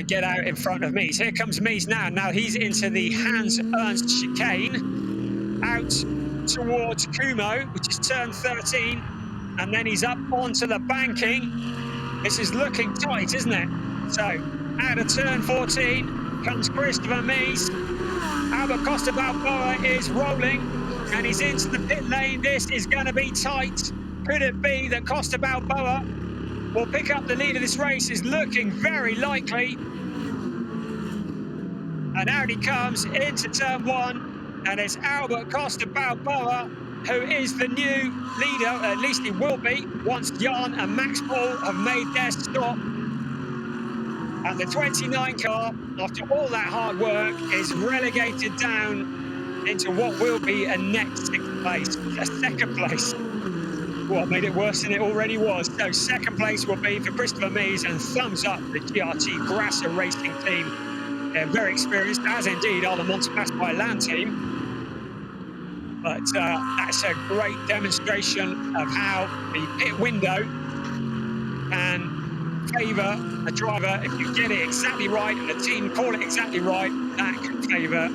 Get out in front of Mies. Here comes Mies now. Now he's into the Hans Ernst chicane, out towards Kumo, which is turn 13, and then he's up onto the banking. This is looking tight, isn't it? So out of turn 14 comes Christopher Mies. Albert Costa Balboa is rolling, and he's into the pit lane. This is going to be tight. Could it be that Costa Balboa will pick up the lead of this race? Is looking very likely. And out he comes into turn 1, and it's Albert Costa Balboa who is the new leader, at least he will be, once Jahn and Max Paul have made their stop. And the 29 car, after all that hard work, is relegated down into what will be a next sixth place, a second place. Well, made it worse than it already was. So second place will be for Christopher Mies, and thumbs up the GRT Grasser Racing team. They're very experienced, as indeed are the Montepaschi by Land team. But that's a great demonstration of how the pit window can favour a driver. If you get it exactly right and the team call it exactly right, that can favour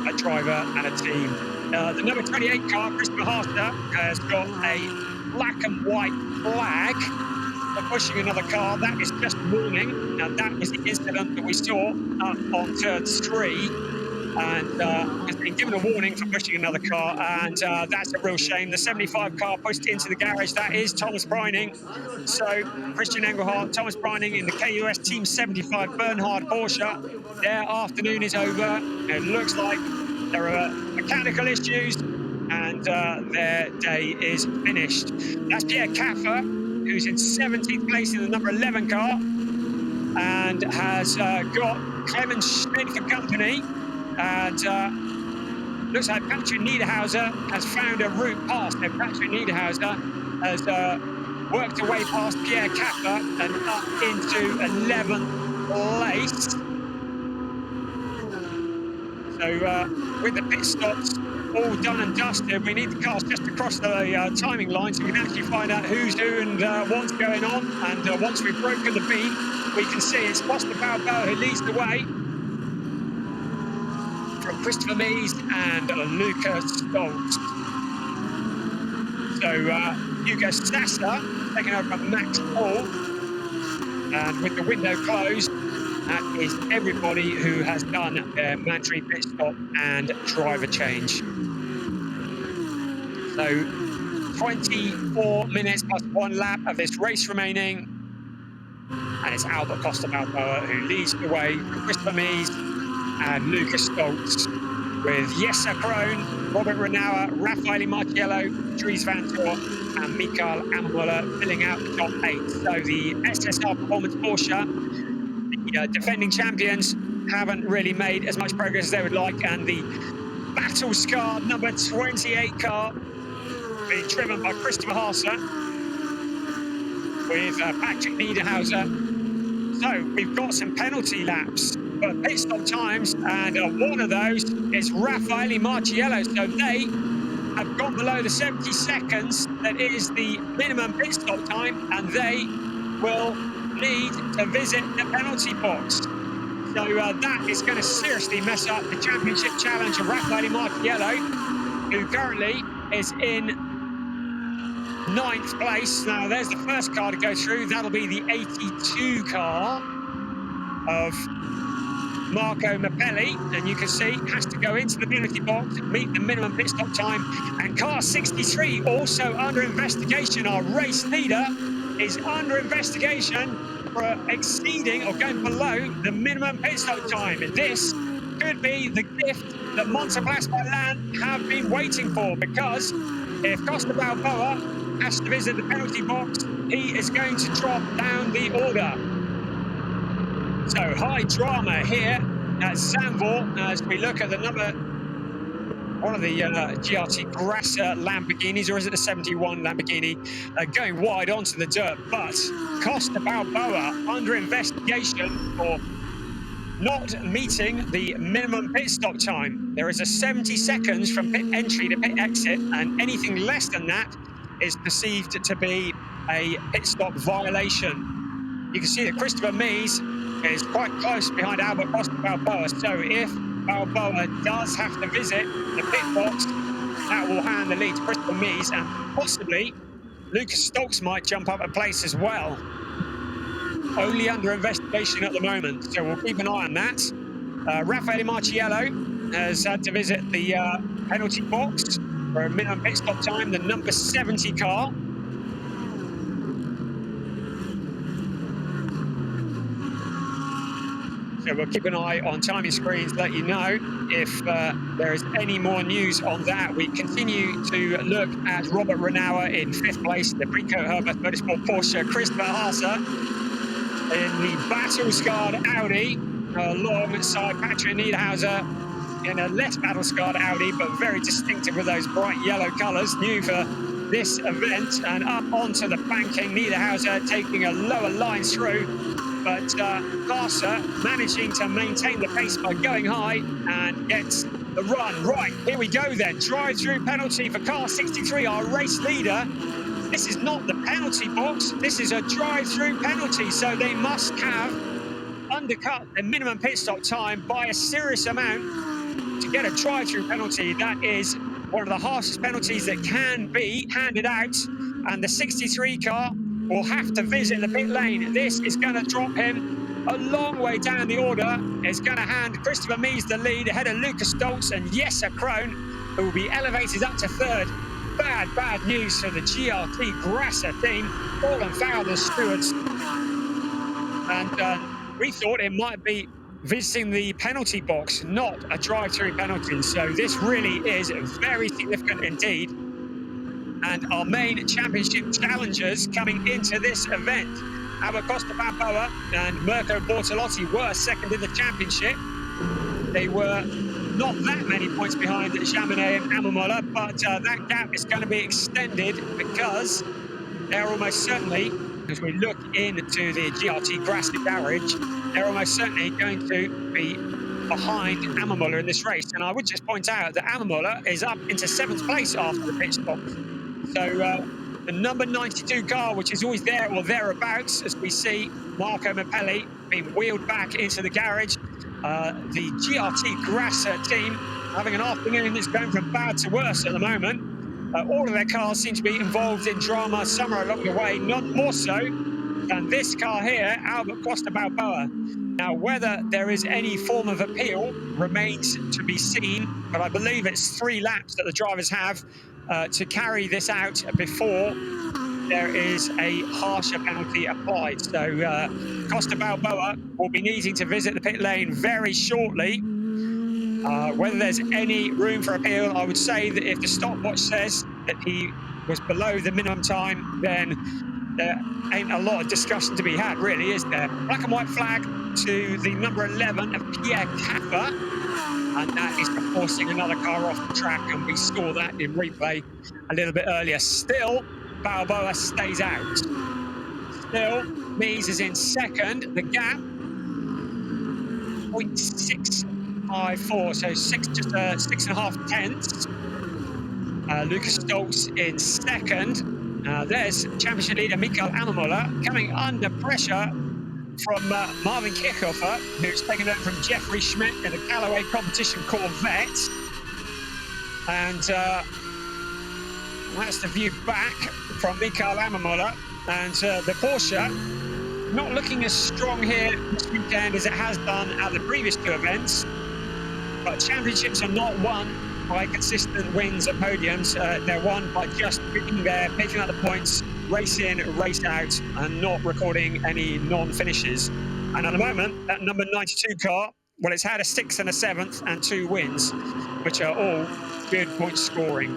a driver and a team. The number 28 car, Christopher Haster, has got a black and white flag for pushing another car. That is just warning. Now that was the incident that we saw up on turn 3. And has been given a warning for pushing another car, and that's a real shame. The 75 car pushed into the garage. That is Thomas Preining. So Christian Engelhardt, Thomas Preining in the KUS Team 75 Bernhard Porsche. Their afternoon is over. It looks like there are mechanical issues, and their day is finished. That's Pierre Caffer, who's in 17th place in the number 11 car, and has got Clemens Schmidt for company. And looks like Patrick Niederhauser has found a route past. So Patrick Niederhauser has worked away past Pierre Kappa and up into 11th place. So with the pit stops all done and dusted, we need the cars just across the timing line so we can actually find out who's who and what's going on. And once we've broken the beam, we can see it's Costa Balboa who leads the way from Christopher Mies and Lucas Stoltz. So Hugo Sasser taking over from Max Hall, and with the window closed, that is everybody who has done their mandatory pit stop and driver change. So 24 minutes plus 1 lap of this race remaining, and it's Albert Costa Balboa who leads the way from Christopher Mies and Lucas Stoltz, with Jesse Krohn, Robert Renauer, Raffaele Marciello, Dries Van Toor and Mikael Ammuller filling out the top 8. So the SSR Performance Porsche, the defending champions, haven't really made as much progress as they would like, and the battle-scarred number 28 car being driven by Christopher Haase with Patrick Niederhauser. So we've got some penalty laps for pit stop times, and one of those is Raffaele Marciello. So they have gone below the 70 seconds that is the minimum pit stop time, and they will need to visit the penalty box. So that is going to seriously mess up the championship challenge of Raffaele Marciello, who currently is in 9th place. Now there's the first car to go through. That'll be the 82 car of Marco Mappelli, and you can see has to go into the penalty box, meet the minimum pit stop time. And car 63 also under investigation. Our race leader is under investigation for exceeding or going below the minimum pit stop time. And this could be the gift that Monteplasma Land have been waiting for, because if Costa Balboa has to visit the penalty box, he is going to drop down the order. So high drama here at Zandvoort as we look at the number, one of the GRT Grasser Lamborghinis, or is it a 71 Lamborghini, going wide onto the dirt. But Costa Balboa under investigation for not meeting the minimum pit stop time. There is a 70 seconds from pit entry to pit exit, and anything less than that is perceived to be a pit stop violation. You can see that Christopher Mies is quite close behind Albert Costa Balboa. So if Balboa does have to visit the pit box, that will hand the lead to Christopher Mies, and possibly Lucas Stoltz might jump up a place as well. Only under investigation at the moment, so we'll keep an eye on that. Raffaele Marciello has had to visit the penalty box for a minimum pit stop time, the number 70 car. So we'll keep an eye on timing screens, let you know if there is any more news on that. We continue to look at Robert Renauer in 5th place, the Brico Herbert Motorsport Porsche, Christopher Haase in the battle-scarred Audi, alongside Patrick Niederhauser in a less battle-scarred Audi, but very distinctive with those bright yellow colours, new for this event. And up onto the banking, Niederhauser taking a lower line through, but Haase managing to maintain the pace by going high and gets the run. Right, here we go then. Drive-through penalty for car 63, our race leader. This is not the penalty box, this is a drive-through penalty, so they must have undercut the minimum pit stop time by a serious amount to get a drive-through penalty. That is one of the harshest penalties that can be handed out, and the 63 car will have to visit the pit lane. This is going to drop him a long way down the order. It's going to hand Christopher Mies the lead ahead of Lucas Stoltz and Jesse Krohn, who will be elevated up to 3rd. Bad news for the GRT Grasser team. Fallen foul the stewards. And we thought it might be visiting the penalty box, not a drive-through penalty. So this really is very significant indeed. And our main championship challengers coming into this event, Albert Costa Balboa and Mirko Bortolotti were second in the championship. They were not that many points behind Chamonix and Amamola, but that gap is going to be extended because they're almost certainly, as we look into the GRT Grassi garage, they're almost certainly going to be behind Amamola in this race. And I would just point out that Amamola is up into 7th place after the pit stop. So the number 92 car, which is always there or thereabouts, as we see Marco Mappelli being wheeled back into the garage. The GRT Grasser team having an afternoon that's going from bad to worse at the moment. All of their cars seem to be involved in drama somewhere along the way, none more so than this car here, Albert Costa Balboa. Now, whether there is any form of appeal remains to be seen, but I believe it's 3 laps that the drivers have to carry this out before there is a harsher penalty applied. So Costa Balboa will be needing to visit the pit lane very shortly. Whether there's any room for appeal, I would say that if the stopwatch says that he was below the minimum time, then there ain't a lot of discussion to be had, really, is there? Black and white flag to the number 11 of Pierre Caffa, and that is forcing another car off the track, and we saw that in replay a little bit earlier. Still, Balboa stays out. Still, Mies is in second. The gap, 0.654, so just 6.5 tenths. Lucas Stoltz in second. There's championship leader Mikael Amamola coming under pressure from Marvin Kirchhofer, who's taken over from Jeffrey Schmidt in the Callaway Competition Corvette. And that's the view back from Mikael Amamola. And the Porsche not looking as strong here this weekend as it has done at the previous 2 events. But championships are not won by consistent wins at podiums. They're won by just being there, picking up the points, race in, race out, and not recording any non-finishes. And at the moment, that number 92 car, well, it's had a 6th and a 7th and 2 wins, which are all good point scoring.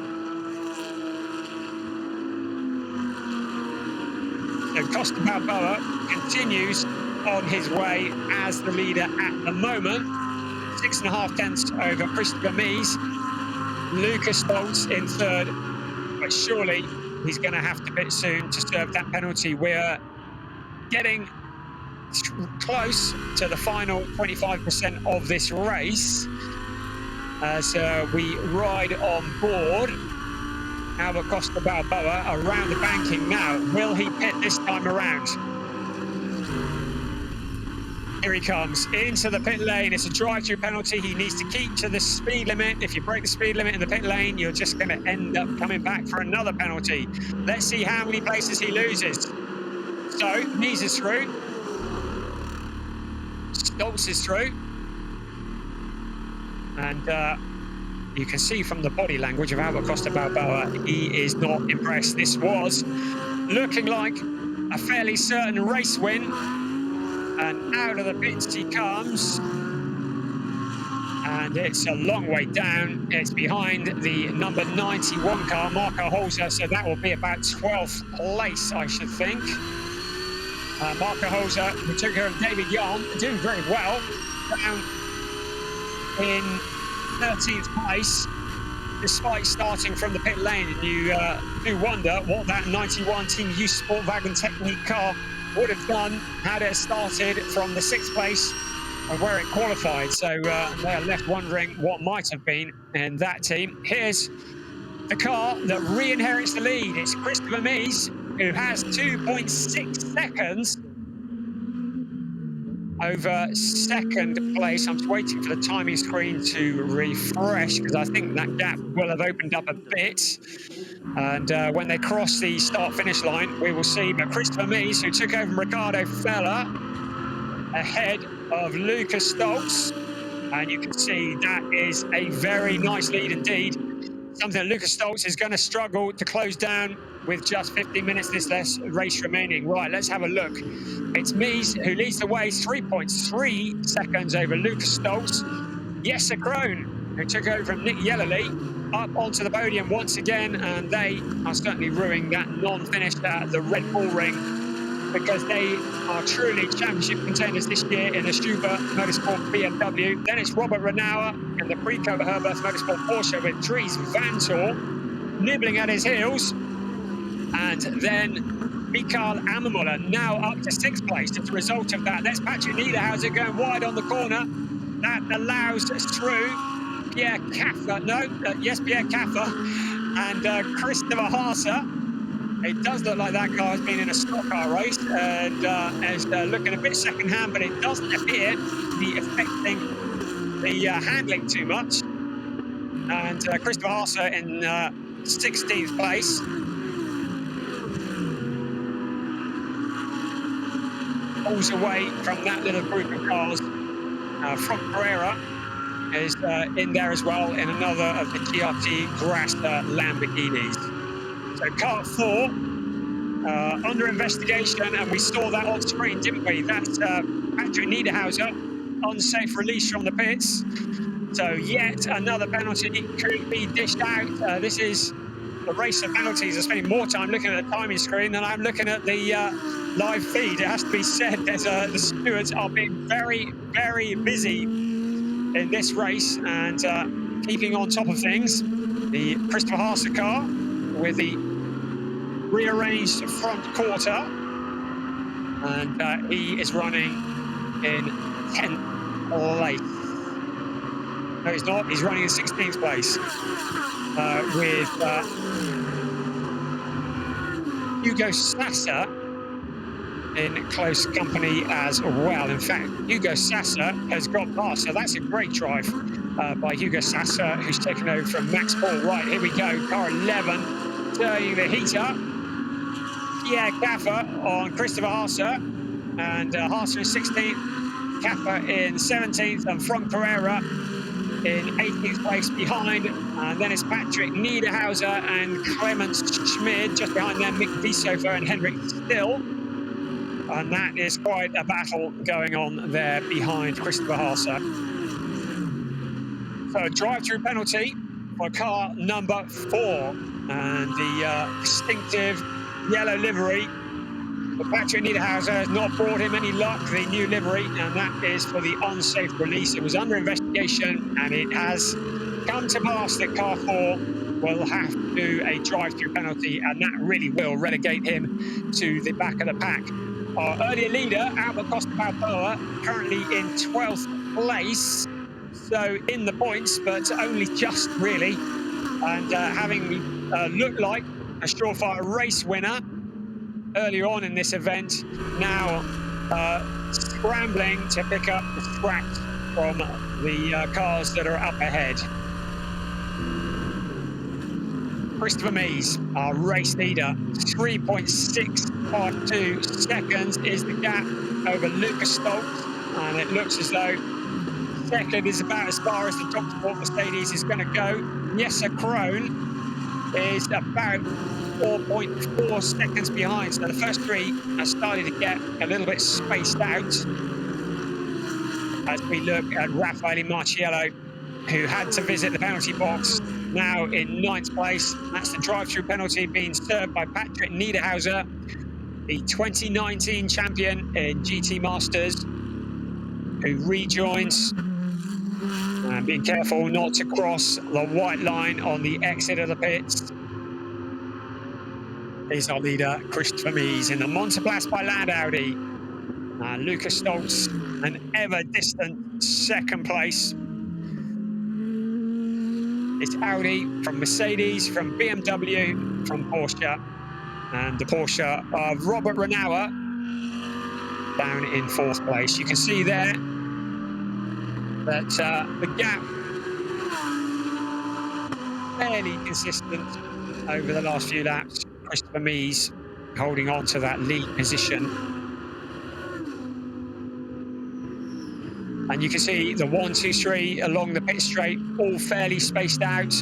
So Costa Balboa continues on his way as the leader at the moment. 6.5 tenths over Christopher Mies. Lucas Stoltz in 3rd, but surely he's going to have to pit soon to serve that penalty. We're getting close to the final 25% of this race as we ride on board Albert Costa Balboa around the banking now. Will he pit this time around? Here he comes into the pit lane. It's a drive-through penalty. He needs to keep to the speed limit. If you break the speed limit in the pit lane, you're just going to end up coming back for another penalty. Let's see how many places he loses. So, Mies is through. Stoltz is through. And you can see from the body language of Albert Costa Balboa, he is not impressed. This was looking like a fairly certain race win. And out of the pits he comes. And it's a long way down. It's behind the number 91 car, Marco Holzer, so that will be about 12th place, I should think. Marco Holzer, who took care of David Yarn, doing very well, down in 13th place, despite starting from the pit lane. And you do wonder what that 91 Team Youth Sportwagen Technique car would have done had it started from the 6th place of where it qualified. So they are left wondering what might have been in that team. Here's the car that re-inherits the lead. It's Christopher Mies, who has 2.6 seconds over 2nd place. I'm just waiting for the timing screen to refresh because I think that gap will have opened up a bit. And when they cross the start-finish line, we will see Christopher Mies, who took over from Ricardo Feller, ahead of Lucas Stoltz. And you can see that is a very nice lead indeed. Something that Lucas Stoltz is going to struggle to close down with just 15 minutes this race remaining. Right, let's have a look. It's Mies who leads the way, 3.3 seconds over Lucas Stoltz. Jesse Krohn, who took over from Nick Yellerly, up onto the podium once again, and they are certainly ruining that non-finish at the Red Bull Ring. because they are truly championship contenders this year in the Schubert Motorsport BMW. Then it's Robert Renauer and the Precoat Herbert Motorsport Porsche with Dries Van Tor nibbling at his heels. And then Mikael Ammermuller now up to 6th place as a result of that. There's Patrick Niederhauser going wide on the corner. That allows through Pierre Caffer. Pierre Caffer and Christopher Haase. It does look like that car has been in a stock car race and is looking a bit second-hand, but it doesn't appear to be affecting the handling too much. And Christopher Haase in 16th place. Pulls away from that little group of cars. Frank Pereira is in there as well in another of the GRT Grasser Lamborghinis. So car 4 under investigation, and we saw that on screen, didn't we? That's Patrick Niederhauser, unsafe release from the pits. So yet another penalty could be dished out. This is the race of penalties. I'm spending more time looking at the timing screen than I'm looking at the live feed. It has to be said, the stewards are being very, very busy in this race and keeping on top of things. The Christopher Haase car with the rearranged front quarter, and he is running in 10th place. No, he's not. He's running in 16th place with Hugo Sasser in close company as well. In fact, Hugo Sasser has got past, so that's a great drive by Hugo Sasser, who's taken over from Max Paul. Right, here we go, car 11, turning the heat up. Pierre Caffer on Christopher Haase, and Haase in 16th, Caffer in 17th, and Frank Pereira in 18th place behind. And then it's Patrick Niederhauser and Clemens Schmid, just behind them, Mick Wiesofer and Henrik Still. And that is quite a battle going on there behind Christopher Haase. So a drive-through penalty for car number 4. And the distinctive yellow livery. But Patrick Niederhauser has not brought him any luck, the new livery, and that is for the unsafe release. It was under investigation, and it has come to pass that car 4 will have to do a drive-through penalty, and that really will relegate him to the back of the pack. Our earlier leader, Albert Costa Balboa, currently in 12th place, so in the points, but only just really, and having looked like a surefire race winner earlier on in this event, now scrambling to pick up the scraps from the cars that are up ahead. Christopher Mies, our race leader, 3.652 seconds is the gap over Lucas Stoltz, and it looks as though second is about as far as the Top Sport Mercedes is going to go. Jesse Krohn is about 4.4 seconds behind, so the first three are starting to get a little bit spaced out as we look at Raffaele Marciello, who had to visit the penalty box, now in 9th place. That's the drive-through penalty being served by Patrick Niederhauser, the 2019 champion in GT Masters, who rejoins. And being careful not to cross the white line on the exit of the pits. Is our leader, Christopher Mies, in the Monteplas by Land Audi. Lucas Stoltz, an ever-distant 2nd place. It's Audi from Mercedes, from BMW, from Porsche, and the Porsche of Robert Renauer down in 4th place. You can see there that the gap fairly consistent over the last few laps. Christopher Mies holding on to that lead position. And you can see the 1, 2, 3 along the pit straight, all fairly spaced out.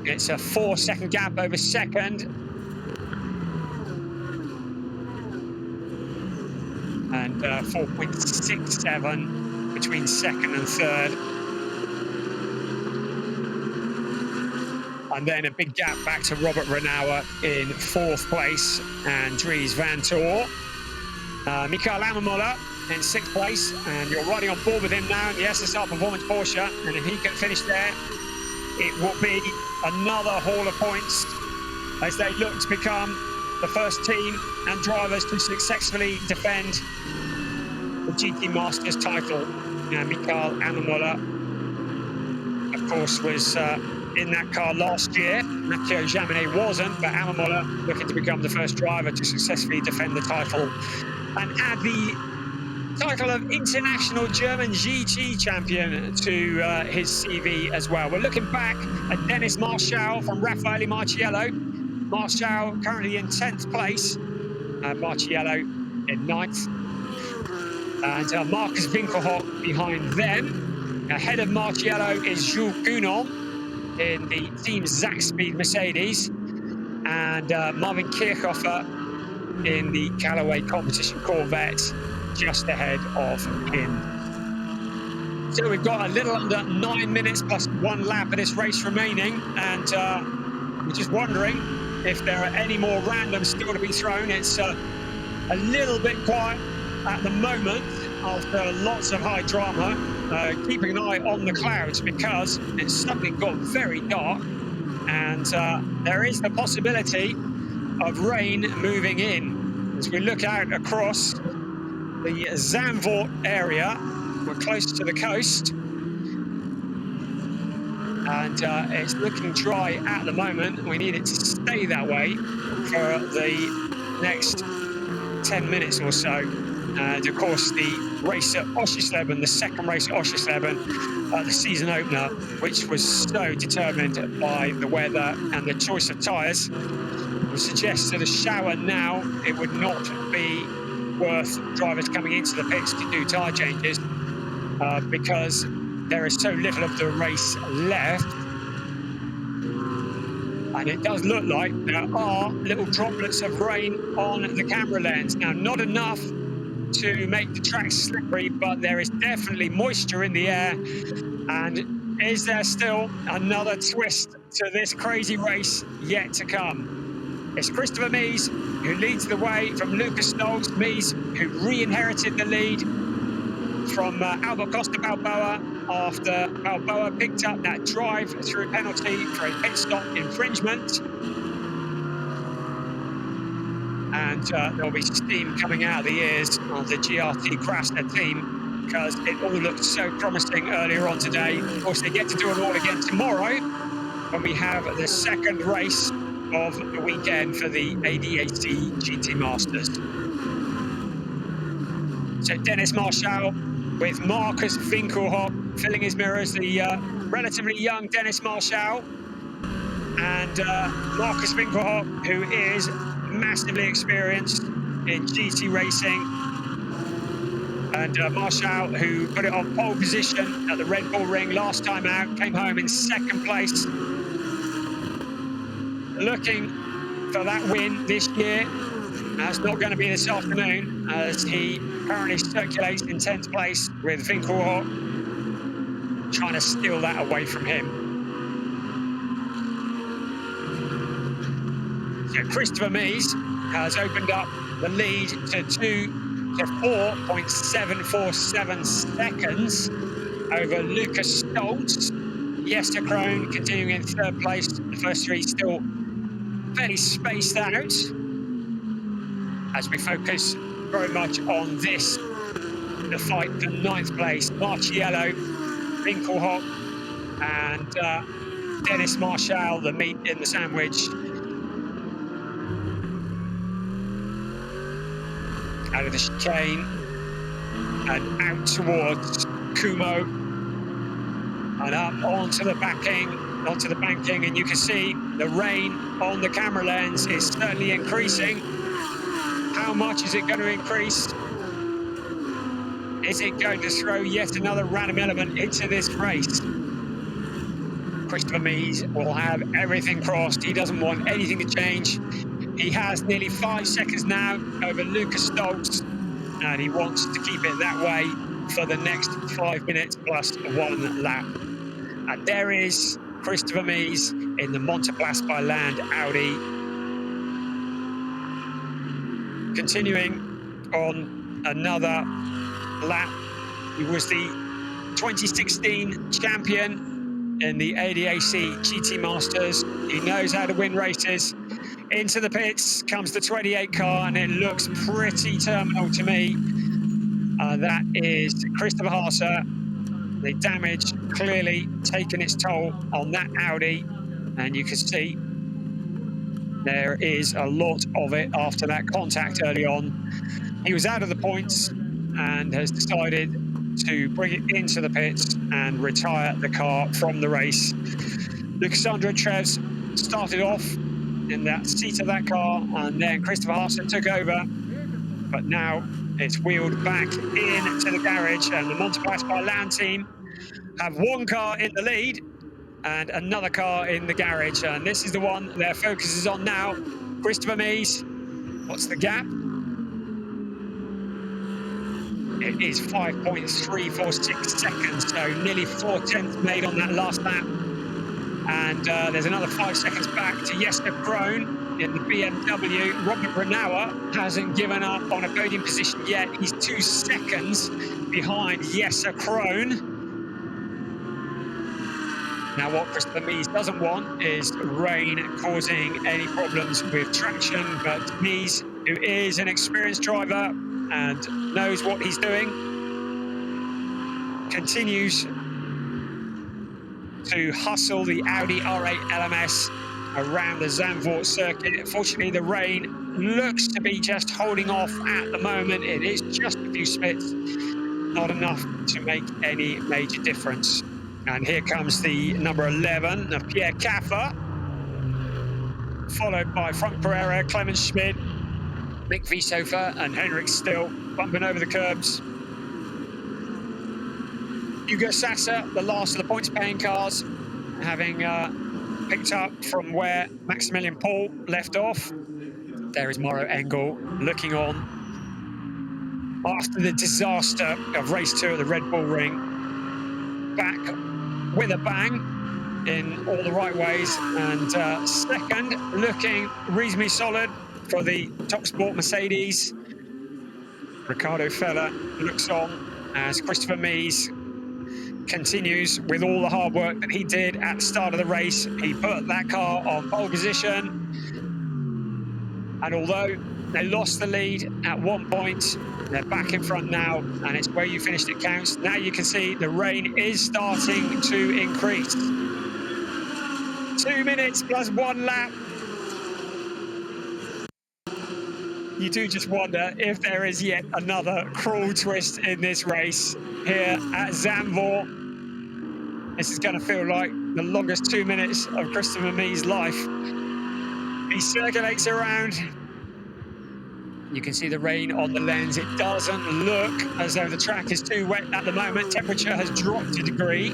It's a 4-second gap over second. And 4.67 between second and third. And then a big gap back to Robert Renauer in 4th place, and Dries Van Tor Mikael Ammermuller in 6th place, and you're riding on board with him now in the SSR Performance Porsche, and if he can finish there, it will be another haul of points as they look to become the first team and drivers to successfully defend the GT Masters title. Mikael Ammermuller, of course, was in that car last year. Mathieu Jaminet wasn't, but Ammermuller looking to become the first driver to successfully defend the title and add the title of International German GT Champion to his CV as well. We're looking back at Dennis Marchal from Raffaele Marciello. Marchal currently in 10th place, Marciello in 9th. And Marcus Winkelhock behind them. Ahead of Marciello is Jules Gounon in the Team Zakspeed Mercedes. And Marvin Kirchhofer in the Callaway Competition Corvette, just ahead of him. So we've got a little under 9 minutes plus 1 lap of this race remaining, and we're just wondering if there are any more randoms still to be thrown. It's a little bit quiet at the moment after lots of high drama. Keeping an eye on the clouds because it's suddenly got very dark, and there is the possibility of rain moving in. As we look out across the Zandvoort area, we're close to the coast, and it's looking dry at the moment. We need it to stay that way for the next 10 minutes or so. And of course, the race at Oschersleben, the second race at Oschersleben, the season opener, which was so determined by the weather and the choice of tyres, would suggest that a shower now, it would not be worth drivers coming into the pits to do tyre changes because there is so little of the race left. And it does look like there are little droplets of rain on the camera lens. Now, not enough to make the track slippery, but there is definitely moisture in the air. And is there still another twist to this crazy race yet to come? It's Christopher Mies who leads the way from Lucas Stolz. Mies, who re-inherited the lead from Albert Costa Balboa after Balboa picked up that drive-through penalty for a pit stop infringement. And there'll be steam coming out of the ears of the GRT Krasner team because it all looked so promising earlier on today. Of course, they get to do it all again tomorrow when we have the second race of the weekend for the ADAC GT Masters. So Dennis Marchal with Marcus Winkelhock filling his mirrors, the relatively young Dennis Marchal, and Marcus Winkelhock, who is massively experienced in GT racing, and Marchal, who put it on pole position at the Red Bull Ring last time out, came home in 2nd place, looking for that win this year. That's not going to be this afternoon, as he currently circulates in 10th place with Winkelhock trying to steal that away from him. So Christopher Mies has opened up the lead to 4.747 seconds over Lucas Stolz. Jester Krohn continuing in 3rd place. The first 3 still fairly spaced out as we focus very much on this, the fight for 9th place. Marciello, Winkelhock, and Dennis Marchal, the meat in the sandwich. Out of the chicane and out towards Kumo and up onto the banking, and you can see the rain on the camera lens is certainly increasing. How much is it going to increase? Is it going to throw yet another random element into this race? Christopher Mies will have everything crossed. He doesn't want anything to change. He has nearly 5 seconds now over Lucas Stolz, and he wants to keep it that way for the next 5 minutes plus 1 lap. And there is Christopher Mies in the Monteplas by Land Audi, continuing on another lap. He was the 2016 champion in the ADAC GT Masters. He knows how to win races. Into the pits comes the 28 car, and it looks pretty terminal to me. That is Christopher Haase. The damage clearly taken its toll on that Audi, and you can see there is a lot of it after that contact early on. He was out of the points and has decided to bring it into the pits and retire the car from the race. Lucasandro Treves started off in that seat of that car, and then Christopher Haase took over, but now it's wheeled back into the garage, and the Montepaschi Land team have one car in the lead and another car in the garage, and this is the one their focus is on now. Christopher Mies, what's the gap? It is 5.346 seconds, so nearly 4/10 made on that last lap. And there's another 5 seconds back to Jesper Krohn in the BMW. Robert Renauer hasn't given up on a podium position yet. He's 2 seconds behind Jesper Krohn. Now, what Christopher Mies doesn't want is rain causing any problems with traction, but Mies, who is an experienced driver and knows what he's doing, continues to hustle the Audi R8 LMS around the Zandvoort circuit. Fortunately, the rain looks to be just holding off at the moment. It is just a few spits, not enough to make any major difference. And here comes the number 11 of Pierre Caffer, followed by Frank Pereira, Clemens Schmid, Mick Wiesofer and Henrik Still bumping over the curbs. Hugo Sasser, the last of the points-paying cars, having picked up from where Maximilian Paul left off. There is Mauro Engel looking on after the disaster of race 2 at the Red Bull Ring. Back with a bang in all the right ways, and second looking reasonably solid for the Top Sport Mercedes. Ricardo Feller looks on as Christopher Mies continues with all the hard work that he did at the start of the race. He put that car on pole position, and although they lost the lead at one point, they're back in front now, and it's where you finished it counts. Now you can see the rain is starting to increase. 2 minutes plus 1 lap. You do just wonder if there is yet another cruel twist in this race here at Zandvoort. This is going to feel like the longest 2 minutes of Christopher Mies' life. He circulates around. You can see the rain on the lens. It doesn't look as though the track is too wet at the moment. Temperature has dropped a degree.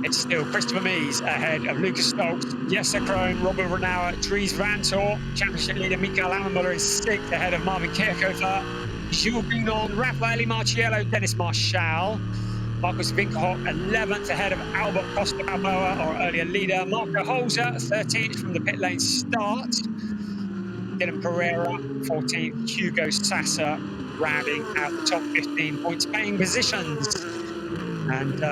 It's still Christopher Mies ahead of Lucas Stoltz, Jesper Krohn, Robert Renauer, Dries Vanthoor. Championship leader Mikael Ammermuller is 6th ahead of Marvin Kirchhofer, Jules Bignon, Raffaele Marciello, Dennis Marchal. Marcus Winkelhock 11th ahead of Albert Costa Balboa, our earlier leader. Marco Holzer 13th from the pit lane start. Dylan Pereira 14th. Hugo Sasser rounding out the top 15 points paying positions. And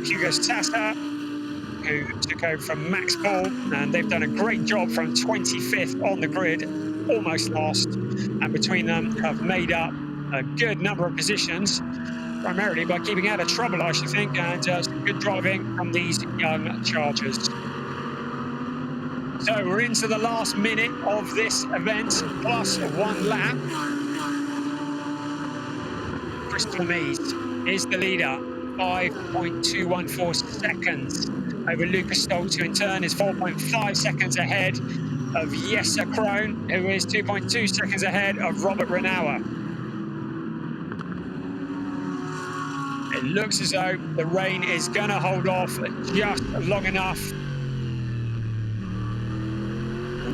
Hugo Sasser, who took over from Max Paul, and they've done a great job from 25th on the grid, almost last, and between them have made up a good number of positions, primarily by keeping out of trouble, I should think, and some good driving from these young Chargers. So we're into the last minute of this event, plus 1 lap. Christopher Mies is the leader, 5.214 seconds over Lucas Stoltz, who in turn is 4.5 seconds ahead of Jesper Krohn, who is 2.2 seconds ahead of Robert Renauer. It looks as though the rain is going to hold off just long enough.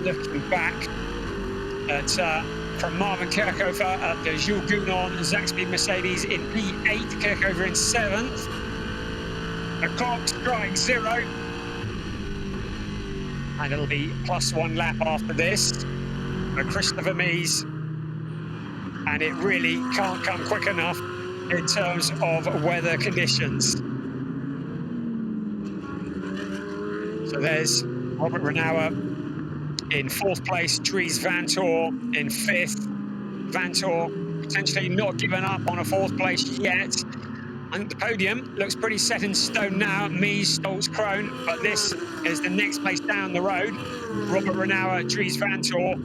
Looking back at from Marvin Kirchhofer at the Jules Gounon Zaxby Mercedes in P8, Kirchhofer in 7th. The clock strikes 0. and it'll be +1 lap after this for Christopher Mies. And it really can't come quick enough in terms of weather conditions. So there's Robert Renauer in 4th place, Dries Vanthoor in 5th. Vanthoor potentially not given up on a 4th place yet. I think the podium looks pretty set in stone now. Mies, Stoltz, Krohn, but this is the next place down the road. Robert Renauer, Dries Vanthoor.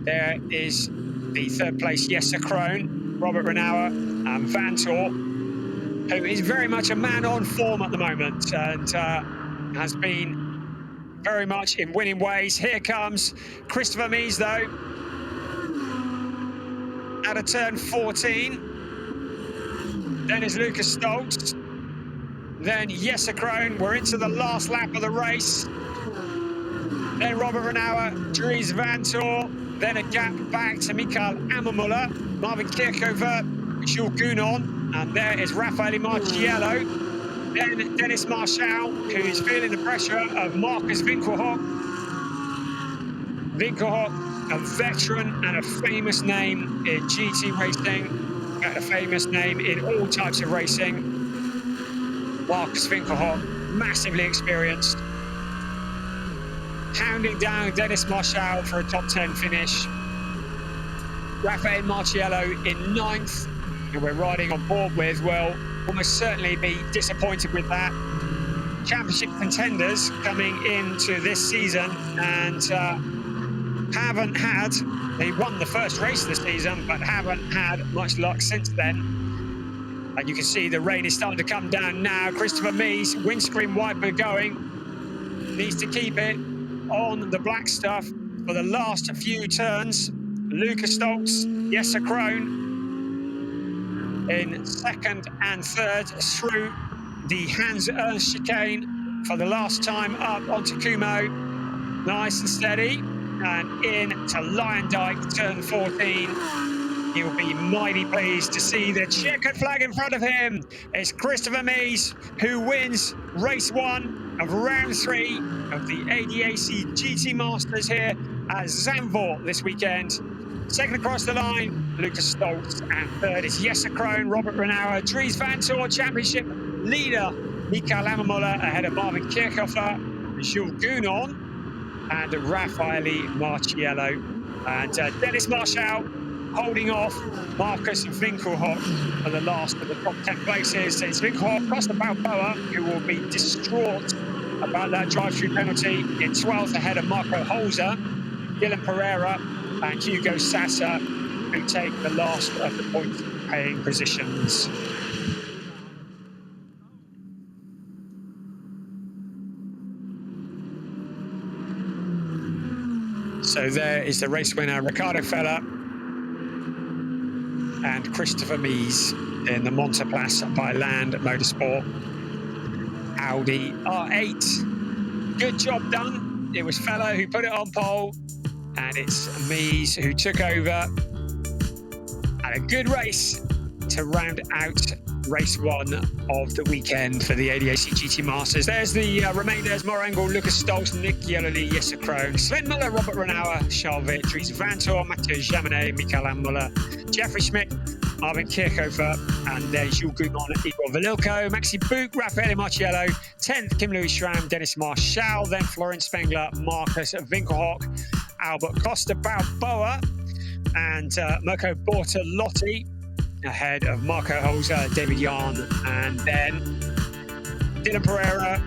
There is the 3rd place, Jesse Krohn, Robert Renauer, and Vanthoor, who is very much a man on form at the moment and has been very much in winning ways. Here comes Christopher Mies, though, out of turn 14. Then is Lucas Stoltz. Then Jesse Krohn. We're into the last lap of the race. Then Robert Renauer, Dries Vanthoor. Then a gap back to Mikael Ammermuller, Marvin Kirchhofer, Jules Gounon. And there is Raffaele Marciello. Then Dennis Marshall, who is feeling the pressure of Marcus Winkelhock. Winkelhock, a veteran and a famous name in GT racing, and a famous name in all types of racing. Marcus Winkelhock, massively experienced. Hounding down Dennis Marshall for a top 10 finish. Raffaele Marciello in 9th, who we're riding on board with, will almost certainly be disappointed with that. Championship contenders coming into this season and they won the first race of the season, but haven't had much luck since then. And you can see the rain is starting to come down now. Christopher Mies, windscreen wiper going, needs to keep it on the black stuff for the last few turns. Lucas Stoltz, Jesse Krohn in 2nd and 3rd through the Hans Ernst chicane for the last time up onto Kumo. Nice and steady. And in to Lyondike, turn 14. He'll be mighty pleased to see the checkered flag in front of him. It's Christopher Mies who wins race 1 of round 3 of the ADAC GT Masters here at Zandvoort this weekend. 2nd across the line, Lucas Stoltz, and 3rd is Jesse Krohn, Robert Renauer, Dries Vanthoor, championship leader Mikael Ammermuller ahead of Marvin Kirchhofer, Jules Gounon, and Raffaele Marciello. And Dennis Marshall holding off Marcus Winkelhock for the last of the top 10 places. It's Winkelhock, Costa Balboa, who will be distraught about that drive-through penalty in 12th ahead of Marco Holzer, Dylan Pereira, and Hugo Sassa, who take the last of the point-paying positions. So there is the race winner, Ricardo Feller and Christopher Mies in the Monteplas by Land Motorsport Audi R8. Good job done. It was Feller who put it on pole, and it's Mies who took over. And a good race to round out race 1 of the weekend for the ADAC GT Masters. There's the remainders: Morengel, Lucas Stoltz, Nick Yellerly, Jesse Krohn, Sven Muller, Robert Renauer, Charles Witt, Dries Vanthoor, Mathieu Jaminet, Mikael Ammermuller, Jeffrey Schmidt, Marvin Kirchhofer, and then Jules Gounon, Igor Valilko, Maxi Buch, Raffaele Marciello, 10th, Kim-Louis Schramm, Dennis Marshall, then Florian Spengler, Marcus Winkelhock, Albert Costa Balboa, and Mirko Bortolotti, ahead of Marco Holzer, David Yarn, and then Dylan Pereira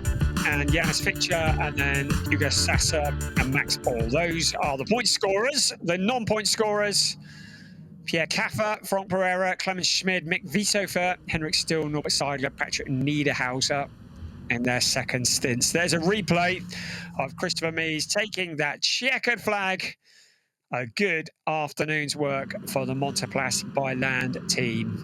and Janis Fitcher, and then Hugo Sassa and Max Paul. Those are the point scorers. The non-point scorers: Pierre Kaffer, Frank Pereira, Clemens Schmid, Mick Wieshofer, Henrik Still, Norbert Seidler, Patrick Niederhauser in their second stints. There's a replay of Christopher Mies taking that checkered flag. A good afternoon's work for the Monteplas by Land team.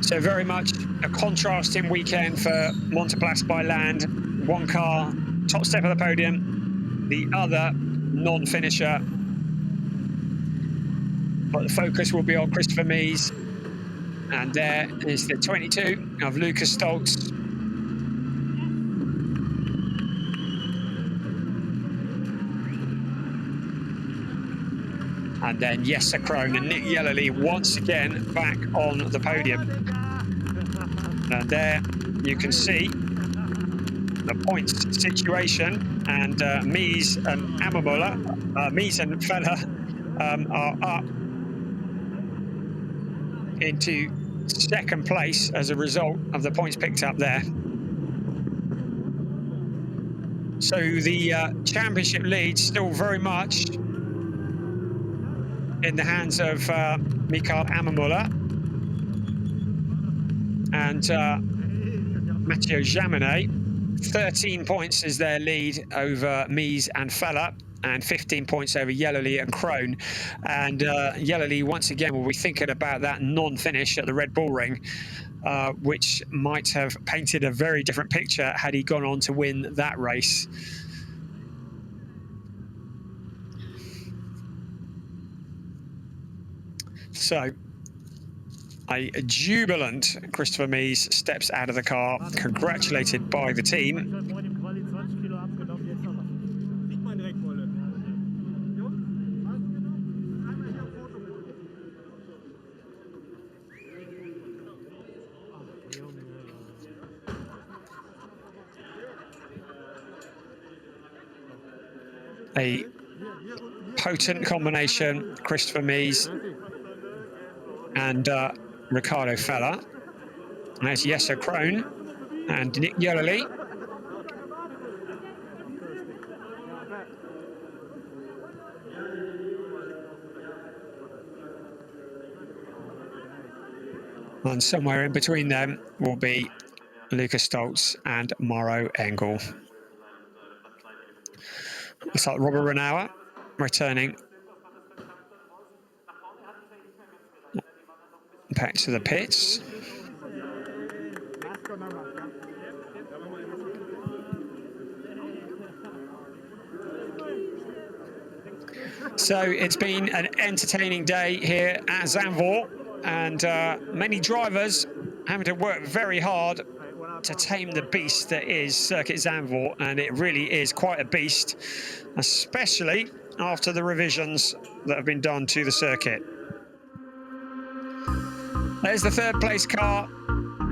So very much a contrasting weekend for Monteplas by Land. One car, top step of the podium, the other non-finisher. But the focus will be on Christopher Mies. And there is the 22 of Lucas Stoltz. And then Jesse Krohn and Nick Yellerly once again back on the podium. And there you can see the points situation. And Mies and Ammermuller, Mies and Feller are up into second place as a result of the points picked up there. So the championship lead still very much in the hands of Mikael Ammermuller and Matteo Jaminet. 13 points is their lead over Mies and Feller, and 15 points over Yellerly and Krohn. And Yellerly, once again, will be thinking about that non-finish at the Red Bull Ring, which might have painted a very different picture had he gone on to win that race. So, a jubilant Christopher Mies steps out of the car, congratulated by the team. A potent combination, Christopher Mies and Ricardo Feller. There's Jesse Krohn and Nick Yellerly. And somewhere in between them will be Lucas Stoltz and Mauro Engel. Looks like Robert Renauer returning back to the pits. So it's been an entertaining day here at Zandvoort, and many drivers having to work very hard to tame the beast that is Circuit Zandvoort, and it really is quite a beast, especially after the revisions that have been done to the circuit. There's the third place car.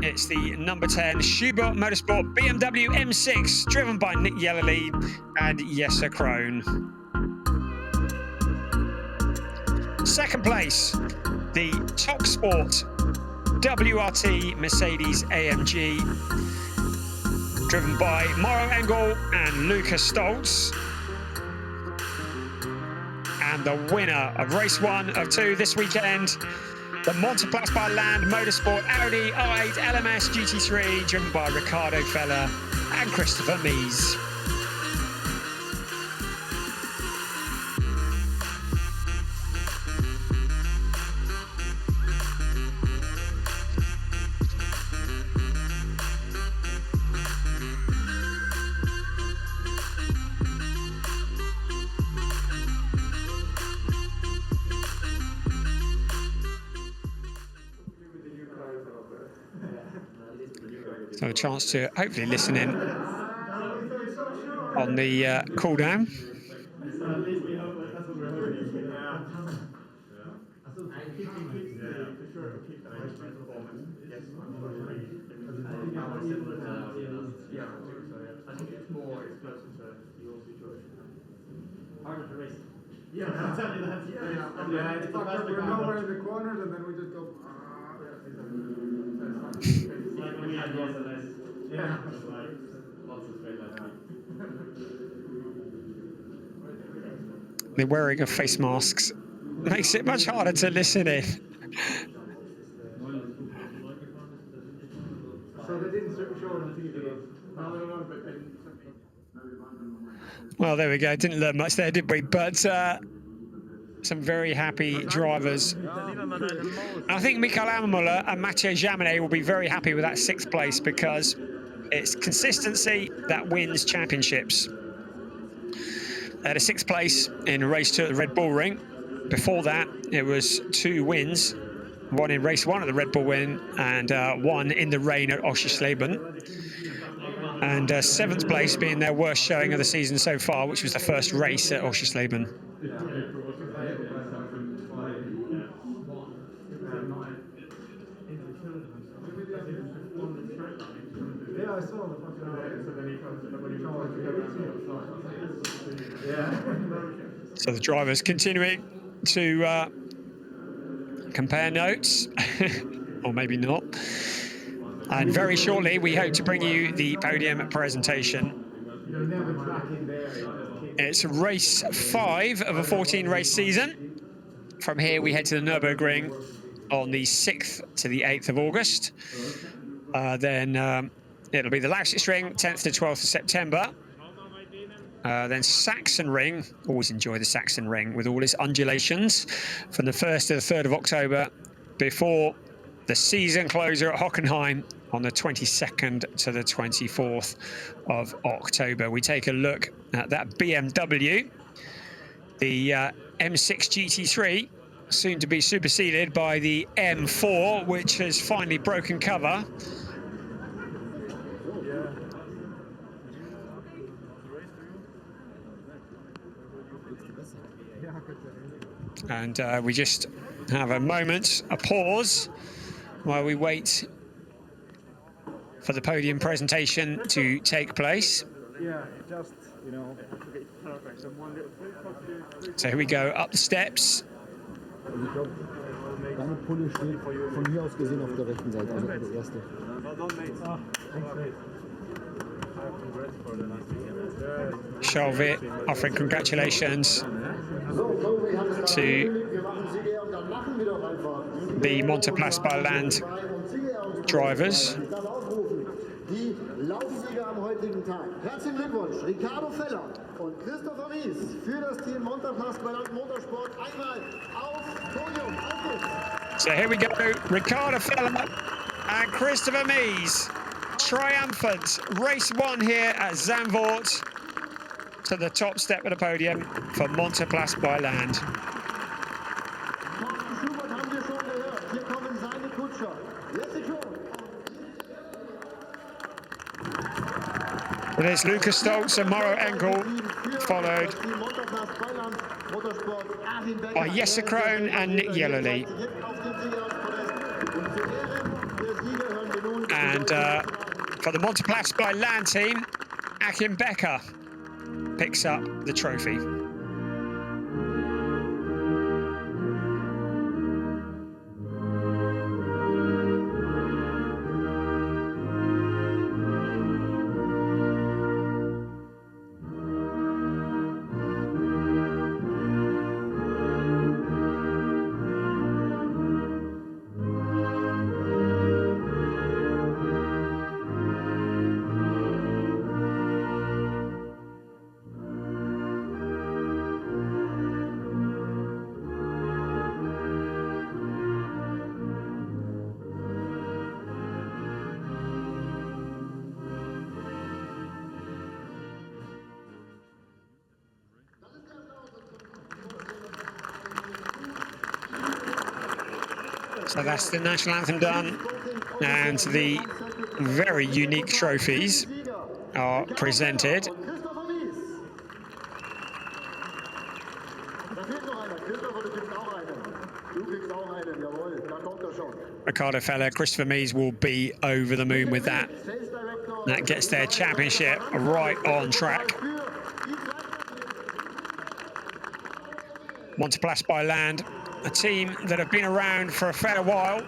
It's the number 10 Schubert Motorsport BMW M6, driven by Nick Yellerly and Jesse Krohn. Second place, the Top Sport WRT Mercedes AMG, driven by Mauro Engel and Lucas Stoltz. And the winner of race 1 of 2 this weekend, the Monteplas by Land Motorsport Audi R8 LMS GT3, driven by Ricardo Feller and Christopher Mies. So a chance to hopefully listen in on the cool down. Yeah, exactly that. Yeah, it's like we're nowhere in the corners and then we just go. It's like when we had lots of this. Yeah, it's like lots of straight lines. The wearing of face masks makes it much harder to listen in. So they didn't show it on TV. No, but they didn't. Well, there we go. Didn't learn much there, did we? But some very happy drivers. I think Mikael Ammermuller and Matteo Jaminet will be very happy with that 6th place, because it's consistency that wins championships. They had a 6th place in race 2 at the Red Bull Ring. Before that, it was 2 wins one in race 1 at the Red Bull win, and one in the rain at Oschersleben. And 7th place being their worst showing of the season so far, which was the first race at Oschersleben. So the drivers continuing to compare notes, or maybe not. And very shortly, we hope to bring you the podium presentation. It's race 5 of a 14-race season. From here, we head to the Nürburgring on the 6th to the 8th of August. Then it'll be the Sachsenring, 10th to 12th of September. Then Sachsenring, always enjoy the Sachsenring with all its undulations, from the 1st to the 3rd of October, before the season closer at Hockenheim on the 22nd to the 24th of October. We take a look at that BMW, the M6 GT3, soon to be superseded by the M4, which has finally broken cover. And we just have a moment, a pause, while we wait for the podium presentation to take place. Yeah, just, you know. So here we go, up the steps. Deine Pulle steht von hier aus gesehen auf der rechten Seite, also der erste. Charvet offering congratulations to the Monteplas by Land drivers. Die Laufsieger am heutigen Tag. Herzlichen Glückwunsch, Ricardo Feller und Christopher Mies für das Team Monteplas by Land Motorsport. Einmal auf Podium. So here we go, Ricardo Feller and Christopher Mies, triumphant race 1 here at Zandvoort, to the top step of the podium for Monteplas by Land. There's Lucas Stoltz and Mauro Engel, followed by Jesse Krohn and Nick Yellowly. And for the Monteplas by Land team, Achim Becker picks up the trophy. So that's the national anthem done, and the very unique trophies are presented. Ricardo Feller, Christopher Mies will be over the moon with that. That gets their championship right on track. Monteplas by Land, a team that have been around for a fair while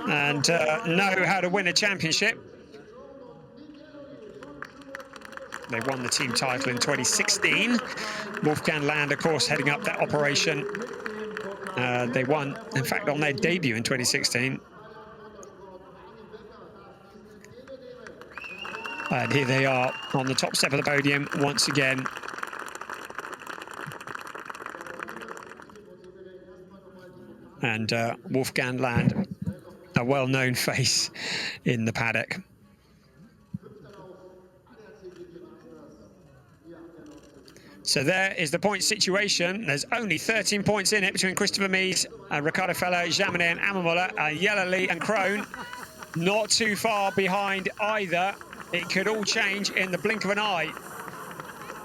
and know how to win a championship. They won the team title in 2016. Wolfgang Land, of course, heading up that operation. They won, in fact, on their debut in 2016. And here they are on the top step of the podium once again. And Wolfgang Land, a well-known face in the paddock. So there is the point situation. There's only 13 points in it between Christopher Mies, Ricardo Feller, Jaminet and Ammermuller, Yellerly and Krohn. Not too far behind either. It could all change in the blink of an eye.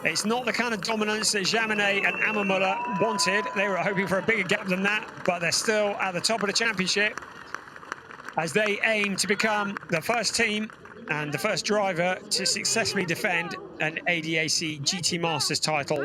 It's not the kind of dominance that Jaminet and Ammermuller wanted. They were hoping for a bigger gap than that, but they're still at the top of the championship as they aim to become the first team and the first driver to successfully defend an ADAC GT Masters title